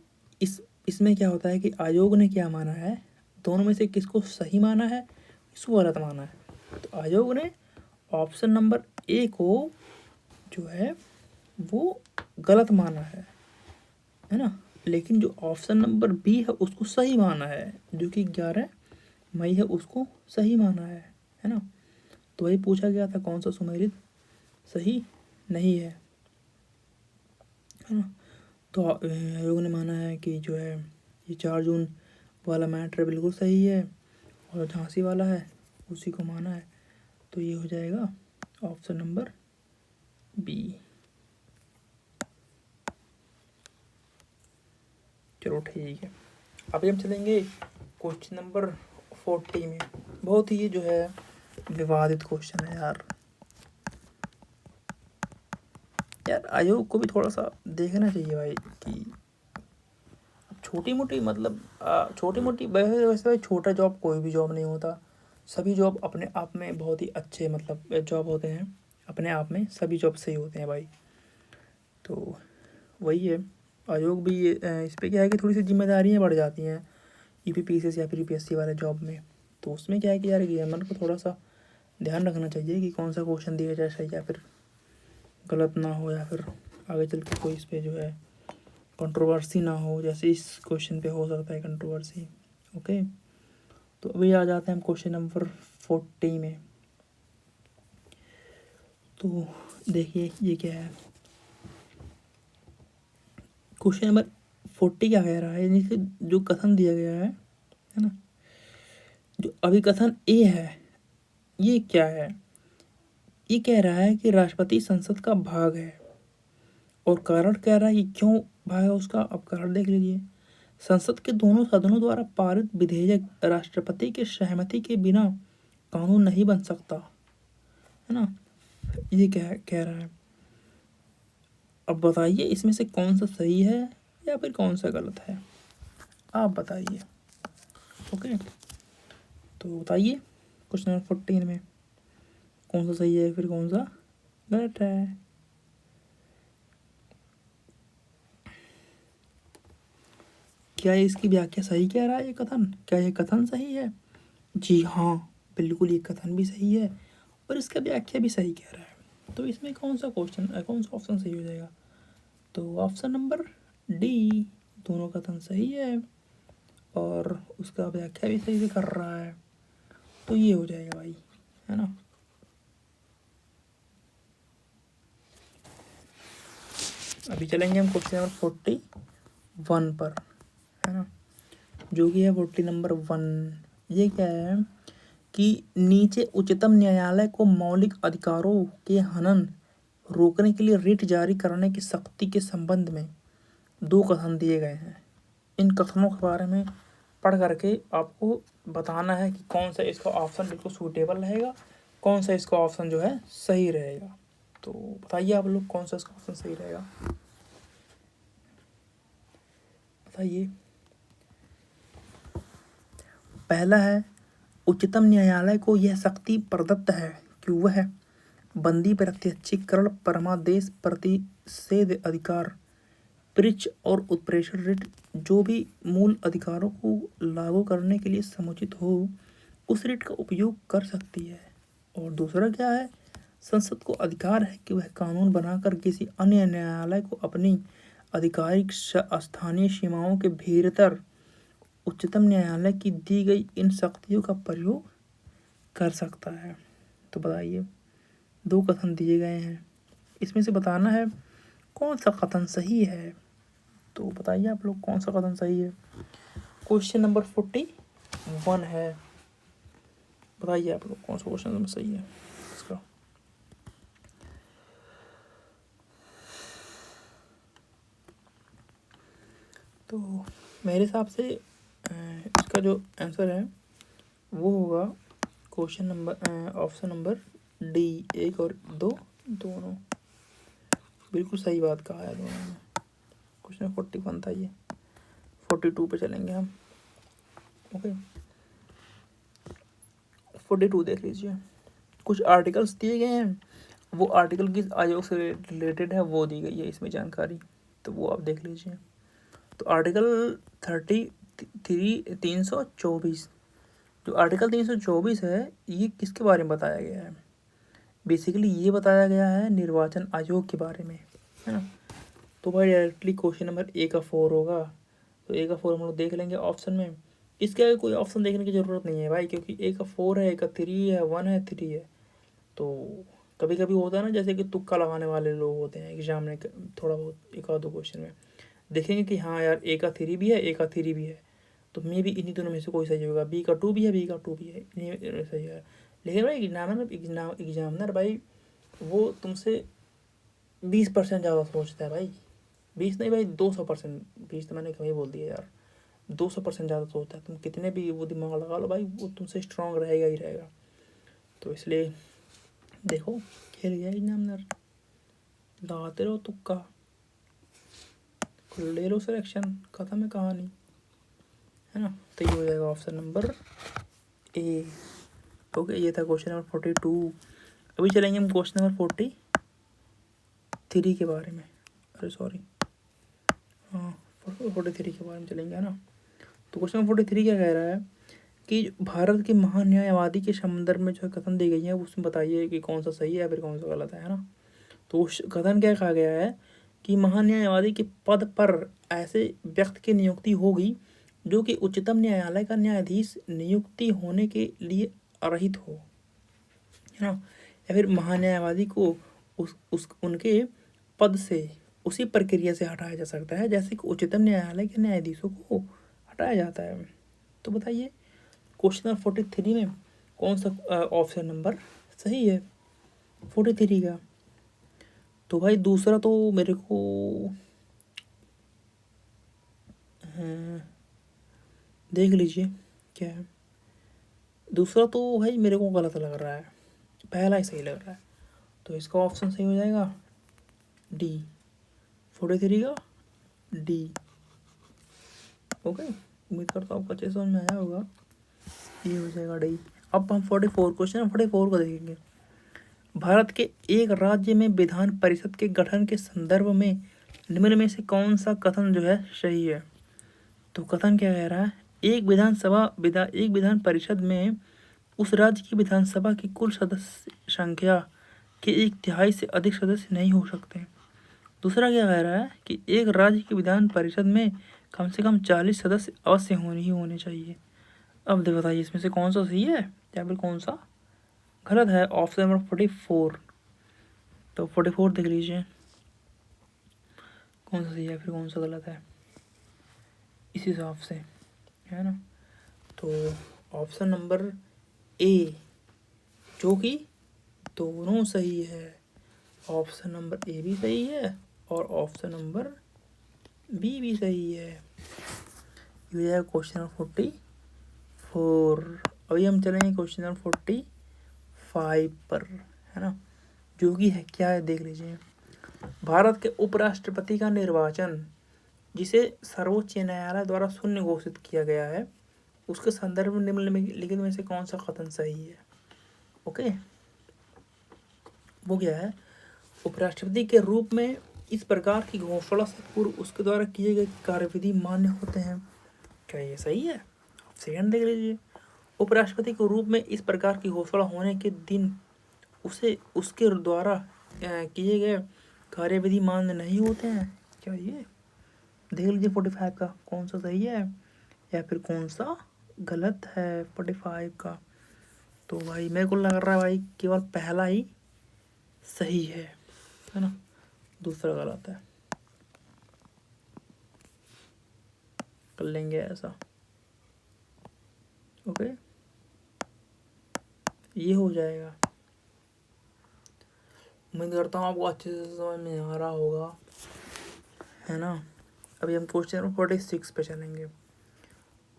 इसमें क्या होता है कि आयोग ने क्या माना है, दोनों में से किसको सही माना है, किसको गलत माना है। तो आयोग ने ऑप्शन नंबर ए को जो है वो गलत माना है ना, लेकिन जो ऑप्शन नंबर बी है उसको सही माना है, जो कि 11 मई है उसको सही माना है ना। तो वही पूछा गया था कौन सा सुमेलित सही नहीं है ना। तो आयोग ने माना है कि जो है ये 4 जून वाला मैटर बिल्कुल सही है, और झांसी वाला है उसी को माना है। तो ये हो जाएगा ऑप्शन नंबर बी। चलो ठीक है, अभी हम चलेंगे क्वेश्चन नंबर 40 में। बहुत ही जो है विवादित क्वेश्चन है यार आयोग को भी थोड़ा सा देखना चाहिए भाई कि छोटी मोटी मतलब छोटी मोटी वैसे छोटा जॉब कोई भी जॉब नहीं होता, सभी जॉब अपने आप में बहुत ही अच्छे मतलब जॉब होते हैं, अपने आप में सभी जॉब सही होते हैं भाई। तो वही है, आयोग भी इस पर क्या है कि थोड़ी सी जिम्मेदारियाँ बढ़ जाती हैं यूपीपीसीएस या फिर यूपीएससी वाले जॉब में। तो उसमें क्या है कि यार एग्जामिनर को थोड़ा सा ध्यान रखना चाहिए कि कौन सा क्वेश्चन दिया जाए सही, या फिर गलत ना हो, या फिर आगे चल के कोई इस पर जो है कंट्रोवर्सी ना हो, जैसे इस क्वेश्चन पे हो सकता है कंट्रोवर्सी। ओके, तो अभी आ जाते हैं हम क्वेश्चन नंबर 40 में। तो देखिए ये क्या है, क्वेश्चन नंबर 40 क्या कह रहा है, यानी कि जो कथन दिया गया है ना, जो अभी कथन ए है ये क्या है, ये कह रहा है कि राष्ट्रपति संसद का भाग है, और कारण कह रहा है कि क्यों भाग है उसका, अब कारण देख लीजिए। संसद के दोनों सदनों द्वारा पारित विधेयक राष्ट्रपति के सहमति के बिना कानून नहीं बन सकता, है ना, ये कह रहा है। अब बताइए इसमें से कौन सा सही है या फिर कौन सा गलत है, आप बताइए। ओके, तो बताइए क्वेश्चन नंबर 14 में कौन सा सही है फिर कौन सा गलत है। क्या इसकी व्याख्या सही कह रहा है ये कथन, क्या ये कथन सही है? जी हाँ, बिल्कुल ये कथन भी सही है और इसका व्याख्या भी सही कह रहा है। तो इसमें कौन सा ऑप्शन सही हो जाएगा? तो ऑप्शन नंबर डी, दोनों कथन सही है और उसका व्याख्या भी सही से कर रहा है, तो ये हो जाएगा भाई, है ना। अभी चलेंगे हम क्वेश्चन नंबर 41 पर, है ना, जो कि है 40 नंबर 1। ये क्या है कि नीचे उच्चतम न्यायालय को मौलिक अधिकारों के हनन रोकने के लिए रिट जारी करने की शक्ति के संबंध में 2 कथन दिए गए हैं। इन कथनों के बारे में पढ़ करके आपको बताना है कि कौन सा इसका ऑप्शन बिल्कुल सूटेबल रहेगा, कौन सा इसका ऑप्शन जो है सही रहेगा। तो बताइए आप लोग कौन सा इसका ऑप्शन सही रहेगा, बताइए। पहला है, उच्चतम न्यायालय को यह शक्ति प्रदत्त है कि वह बंदी प्रत्यक्षीकरण, परमादेश, प्रतिषेध अधिकार, पिच और उत्प्रेषण रिट, जो भी मूल अधिकारों को लागू करने के लिए समुचित हो उस रिट का उपयोग कर सकती है। और दूसरा क्या है, संसद को अधिकार है कि वह कानून बनाकर किसी अन्य न्यायालय को अपनी आधिकारिक स्थानीय सीमाओं के भीतर उच्चतम न्यायालय की दी गई इन शक्तियों का प्रयोग कर सकता है। तो बताइए 2 कथन दिए गए हैं, इसमें से बताना है कौन सा कथन सही है। तो बताइए आप लोग कौन सा कथन सही है। क्वेश्चन नंबर 41 है, बताइए आप लोग कौन सा क्वेश्चन नंबर सही है इसका। तो मेरे हिसाब से इसका जो आंसर है वो होगा question number option number D, 1 और 2 दोनों, बिल्कुल सही बात कहा है दोनों ने। क्वेश्चन 41 था ये, 42 पे चलेंगे हम। ओके, 42 देख लीजिए। कुछ आर्टिकल्स दिए गए हैं, वो आर्टिकल किस आयोग से रिलेटेड है वो दी गई है इसमें जानकारी, तो वो आप देख लीजिए। तो आर्टिकल 324, जो आर्टिकल 324 है ये किसके बारे में बताया गया है? बेसिकली ये बताया गया है निर्वाचन आयोग के बारे में, है ना। तो भाई डायरेक्टली क्वेश्चन नंबर ए का 4 होगा, तो ए का 4 हम लोग देख लेंगे ऑप्शन में। इसके आगे कोई ऑप्शन देखने की ज़रूरत नहीं है भाई, क्योंकि ए का 4 है, ए का 3 है, 1 है, 3 है। तो कभी कभी होता है ना, जैसे कि तुक्का लगाने वाले लोग होते हैं एग्जाम में, थोड़ा बहुत एक आध 2 क्वेश्चन में देखेंगे कि हाँ यार ए का 3 भी है, ए का 3 भी है, तो मे भी इन्हीं दोनों में से कोई सही होगा। बी का 2 भी है, बी का 2 भी है, इन्हीं सही है। लेकिन भाई एग्जामिनर भाई वो तुमसे 20% ज़्यादा सोचता है भाई, 20 नहीं भाई 200%, 20 तो मैंने कहीं बोल दिया यार, 200% ज़्यादा सोचता है। तुम कितने भी वो दिमाग लगा लो भाई, वो तुमसे स्ट्रांग रहेगा ही रहेगा। तो इसलिए देखो खेल गया एग्जामिनर, लगाते रहो तुक्का, ले लो सिलेक्शन, खत्म है कहानी, है ना। तो ये हो जाएगा ऑप्शन नंबर ए। ओके, ये था क्वेश्चन नंबर 42। अभी चलेंगे हम क्वेश्चन नंबर 43 के बारे में, अरे सॉरी, हाँ 43 के बारे में चलेंगे, है ना। तो क्वेश्चन नंबर 43 क्या कह रहा है कि भारत के महान्यायवादी के संदर्भ में जो कथन दी गई है उसमें बताइए कि कौन सा सही है या फिर कौन सा गलत है ना। तो उस कथन क्या कहा गया है कि महान्यायवादी के पद पर ऐसे व्यक्ति की नियुक्ति होगी जो कि उच्चतम न्यायालय का न्यायाधीश नियुक्ति होने के लिए अर्हित हो, है ना। या फिर महान्यायवादी को उस उनके पद से उसी प्रक्रिया से हटाया जा सकता है जैसे कि उच्चतम न्यायालय के न्यायाधीशों को हटाया जाता है। तो बताइए क्वेश्चन नंबर 43 में कौन सा ऑप्शन नंबर सही है 43 का। तो भाई दूसरा तो मेरे को देख लीजिए क्या है। दूसरा तो भाई मेरे को गलत लग रहा है, पहला ही सही लग रहा है। तो इसका ऑप्शन सही हो जाएगा डी, 43 का डी। ओके, उम्मीद करता हूँ आपको अच्छे समझ में आया होगा। ये हो जाएगा डी। अब हम 44 क्वेश्चन 44 को देखेंगे। भारत के एक राज्य में विधान परिषद के गठन के संदर्भ में निम्न में से कौन सा कथन जो है सही है। तो कथन क्या कह रहा है, एक विधान परिषद में उस राज्य की विधानसभा की कुल सदस्य संख्या के 1/3 से अधिक सदस्य नहीं हो सकते। दूसरा क्या कह रहा है कि एक राज्य की विधान परिषद में कम से कम 40 सदस्य अवश्य होने चाहिए। अब बताइए इसमें से कौन सा सही है या फिर कौन सा गलत है। Option number 44। तो 44 देख लीजिए कौन सा सही है फिर कौन सा गलत है इस हिसाब से, है ना। तो ऑप्शन नंबर ए जो कि दोनों सही है, ऑप्शन नंबर ए भी सही है और ऑप्शन नंबर बी भी सही है। ये है क्वेश्चन नंबर 44। अभी हम चलेंगे क्वेश्चन नंबर 45 पर, है ना, जो कि है क्या है देख लीजिए। भारत के उपराष्ट्रपति का निर्वाचन जिसे सर्वोच्च न्यायालय द्वारा शून्य घोषित किया गया है उसके संदर्भ में निम्नलिखित में से कौन सा कथन सही है। ओके, वो क्या है, उपराष्ट्रपति के रूप में इस प्रकार की घोषणा से पूर्व उसके द्वारा किए गए कार्यविधि मान्य होते हैं। क्या ये सही है। सेकंड देख लीजिए, उपराष्ट्रपति के रूप में इस प्रकार की घोषणा होने के दिन उसे उसके द्वारा किए गए कार्यविधि मान्य नहीं होते हैं। क्या ये देख लीजिए 45 का कौन सा सही है या फिर कौन सा गलत है 45 का। तो भाई मेरे को लग रहा है भाई केवल पहला ही सही है ना, दूसरा गलत है। कर लेंगे ऐसा। ओके, ये हो जाएगा। उम्मीद करता हूँ आपको अच्छे से समझ में आ रहा होगा, है ना। अभी हम क्वेश्चन नंबर 46 पे चलेंगे।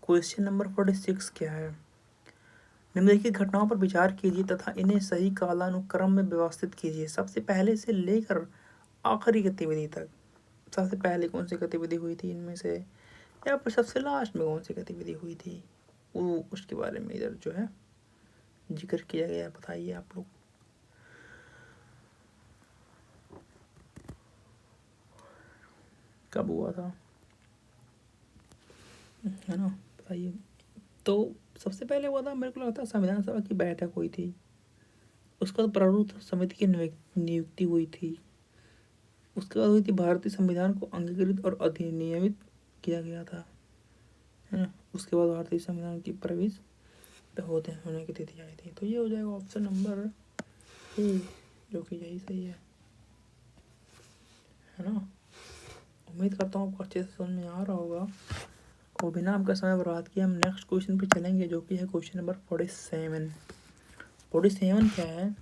क्वेश्चन नंबर 46 क्या है, निम्नलिखित घटनाओं पर विचार कीजिए तथा इन्हें सही कालानुक्रम में व्यवस्थित कीजिए। सबसे पहले से लेकर आखिरी गतिविधि तक। सबसे पहले कौन सी गतिविधि हुई थी इनमें से, या फिर सबसे लास्ट में कौन सी गतिविधि हुई थी, वो उसके बारे में इधर जो है जिक्र किया गया है। बताइए आप लोग। कब हुआ था, है ना, बताइए। तो सबसे पहले हुआ था, मेरे को लगता है संविधान सभा की बैठक हुई थी, उसका प्रारूप समिति की नियुक्ति हुई थी, उसके बाद हुई थी भारतीय संविधान को अंगीकृत और अधिनियमित किया गया था, है ना। उसके बाद भारतीय संविधान की प्रवेश होने की तिथि आई थी। तो ये हो जाएगा ऑप्शन नंबर ए, जो कि यही सही है ना। उम्मीद करता हूँ आपको अच्छे से समझ में आ रहा होगा। और बिना आपका समय बर्बाद किए हम नेक्स्ट क्वेश्चन पे चलेंगे, जो कि है क्वेश्चन नंबर 47। 47 क्या है,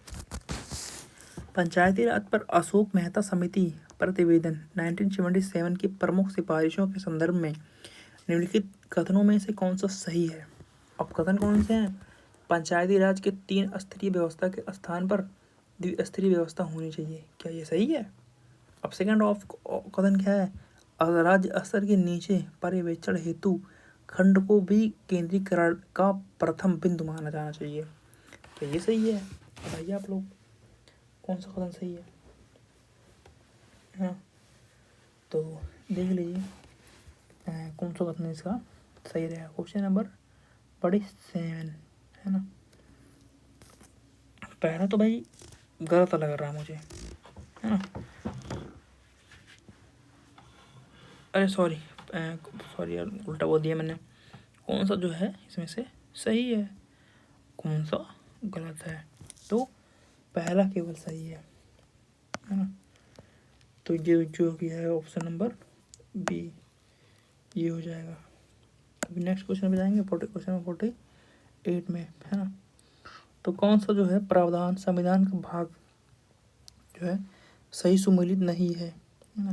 पंचायती राज पर अशोक मेहता समिति प्रतिवेदन 1977 की प्रमुख सिफारिशों के संदर्भ में निम्नलिखित कथनों में से कौन सा सही है। अब कथन कौन से हैं, पंचायती राज के 3 स्तरीय व्यवस्था के स्थान पर द्विस्तरीय व्यवस्था होनी चाहिए। क्या ये सही है। अब सेकंड ऑफ कथन क्या है, राज्य स्तर के नीचे पर्यवेक्षण हेतु खंड को भी केंद्रीकरण का प्रथम बिंदु माना जाना चाहिए। क्या ये सही है। बताइए आप लोग कौन सा कथन सही है, हाँ। तो देख लीजिए कौन सा कथन इसका सही रहेगा। क्वेश्चन नंबर 47, है ना। पहला तो भाई गलत लग रहा है मुझे, है ना। अरे सॉरी यार, उल्टा बोल दिया मैंने। कौन सा जो है इसमें से सही है, कौन सा गलत है। तो पहला केवल सही है ना। तो ये जो भी है ऑप्शन नंबर बी ये हो जाएगा। अभी नेक्स्ट क्वेश्चन में जाएंगे, क्वेश्चन नंबर 48 में, है ना। तो कौन सा जो है प्रावधान संविधान का भाग जो है सही सुमेलित नहीं है ना।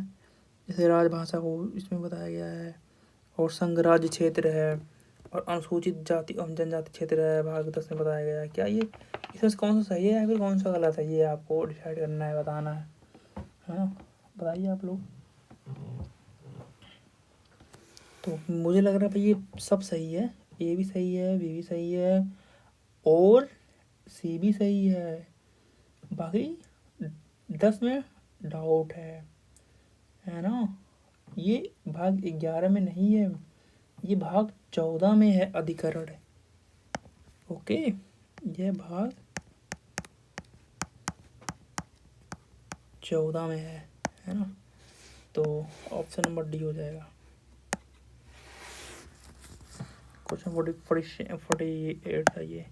जैसे राजभाषा को इसमें बताया गया है, और संघ राज्य क्षेत्र है, और अनुसूचित जाति एवं जनजाति क्षेत्र है भाग 10 में बताया गया है। क्या ये इसमें से कौन सा सही है या फिर कौन सा गलत है, ये आपको डिसाइड करना है, बताना है ना। बताइए आप लोग। तो मुझे लग रहा है भाई ये सब सही है, ए भी सही है, बी भी सही है, और सी भी सही है। बाकी 10 में डाउट है ना। ये भाग 11 में नहीं है, ये भाग 14 में है अधिकरण। ओके, ये भाग 14 में है ना। तो ऑप्शन नंबर डी हो जाएगा। क्वेश्चन 48 था ये।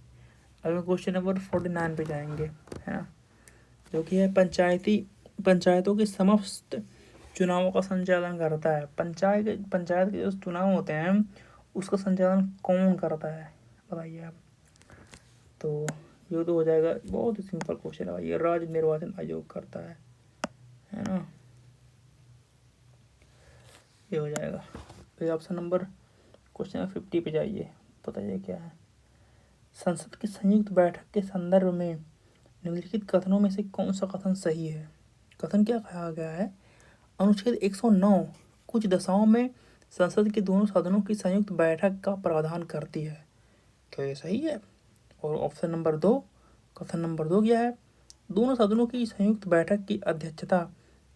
अगर क्वेश्चन नंबर 49 पे जाएंगे, है ना, जो कि है पंचायतों के समस्त चुनावों का संचालन करता है। पंचायत के जो चुनाव होते हैं उसका संचालन कौन करता है, बताइए आप। तो ये तो हो जाएगा, बहुत ही सिंपल क्वेश्चन है, ये राज्य निर्वाचन आयोग करता है ना। ये हो जाएगा। फिर ऑप्शन नंबर क्वेश्चन 50 पे जाइए, बताइए क्या है। संसद की संयुक्त बैठक के संदर्भ में निम्नलिखित कथनों में से कौन सा कथन सही है। कथन क्या कहा गया है, अनुच्छेद 109 कुछ दशाओं में संसद के दोनों सदनों की संयुक्त बैठक का प्रावधान करती है। क्या ये सही है। और ऑप्शन नंबर 2, कथन नंबर 2 क्या है, दोनों सदनों की संयुक्त बैठक की अध्यक्षता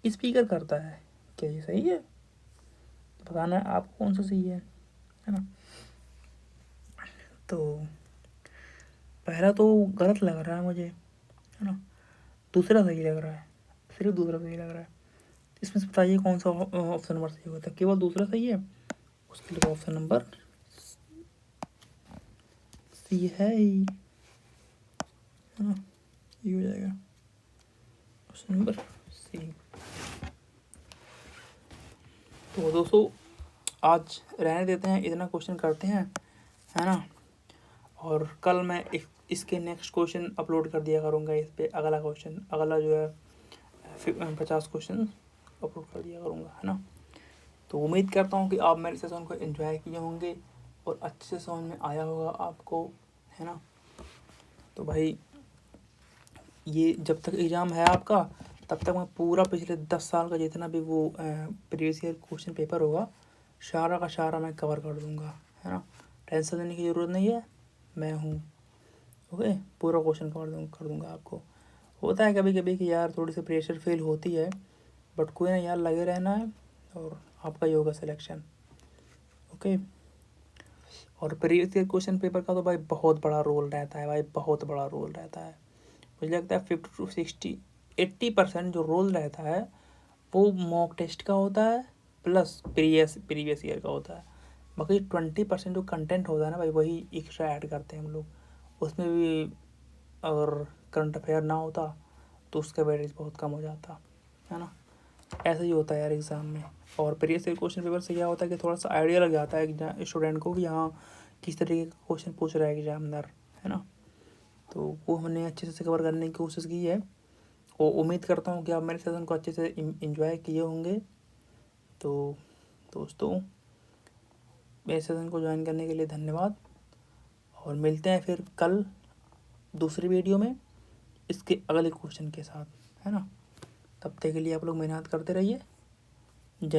स्पीकर करता है। क्या ये सही है, बताना है आपको कौन सा सही है ना। तो पहला तो गलत लग रहा है मुझे, है ना। दूसरा सही लग रहा है, सिर्फ दूसरा सही लग रहा है। इसमें से बताइए कौन सा ऑप्शन नंबर सही होता है। केवल दूसरा सही है, उसके लिए ऑप्शन नंबर सी है ना। ये हो जाएगा ऑप्शन नंबर सी। तो दोस्तों आज रहने देते हैं, इतना क्वेश्चन करते हैं, है ना। और कल मैं इसके नेक्स्ट क्वेश्चन अपलोड कर दिया करूँगा इस पर। अगला क्वेश्चन, अगला जो है 50 क्वेश्चन अपलोड कर दिया करूँगा, है ना। तो उम्मीद करता हूँ कि आप मेरे सेशन को एंजॉय किए होंगे और अच्छे से समझ में आया होगा आपको, है ना। तो भाई ये जब तक एग्ज़ाम है आपका तब तक मैं पूरा पिछले 10 साल का जितना भी वो प्रीवियस ईयर क्वेश्चन पेपर होगा सारा का सारा मैं कवर कर दूँगा, है ना। टेंशन लेने की ज़रूरत नहीं है, मैं हूँ। ओके, पूरा क्वेश्चन कर दूँगा आपको। होता है कभी कभी कि यार थोड़ी सी प्रेशर फील होती है, बट कोई ना यार, लगे रहना है और आपका ही होगा सिलेक्शन। ओके। और प्रीवियस ईयर क्वेश्चन पेपर का तो भाई बहुत बड़ा रोल रहता है भाई, बहुत बड़ा रोल रहता है। मुझे लगता है 50 to 60 80% जो रोल रहता है वो मॉक टेस्ट का होता है प्लस प्रीवियस ईयर का होता है। बाकी 20% जो कंटेंट होता है ना भाई, वही एक्स्ट्रा ऐड करते हैं हम लोग। उसमें भी अगर करंट अफेयर ना होता तो उसका वेटेज बहुत कम हो जाता, है ना। ऐसा ही होता है यार एग्ज़ाम में। और प्रीवियस ईयर क्वेश्चन पेपर से क्या होता है कि थोड़ा सा आइडिया लग जाता है स्टूडेंट को कि हाँ किस तरीके का क्वेश्चन पूछ रहा है एग्जामिनर, है ना। तो वो हमने अच्छे से कवर करने की कोशिश की है, और उम्मीद करता हूँ कि आप मेरे सेशन को अच्छे से इंजॉय किए होंगे। तो दोस्तों मेरे सेशन को ज्वाइन करने के लिए धन्यवाद, और मिलते हैं फिर कल दूसरी वीडियो में इसके अगले क्वेश्चन के साथ, है ना। तब तक के लिए आप लोग मेहनत करते रहिए।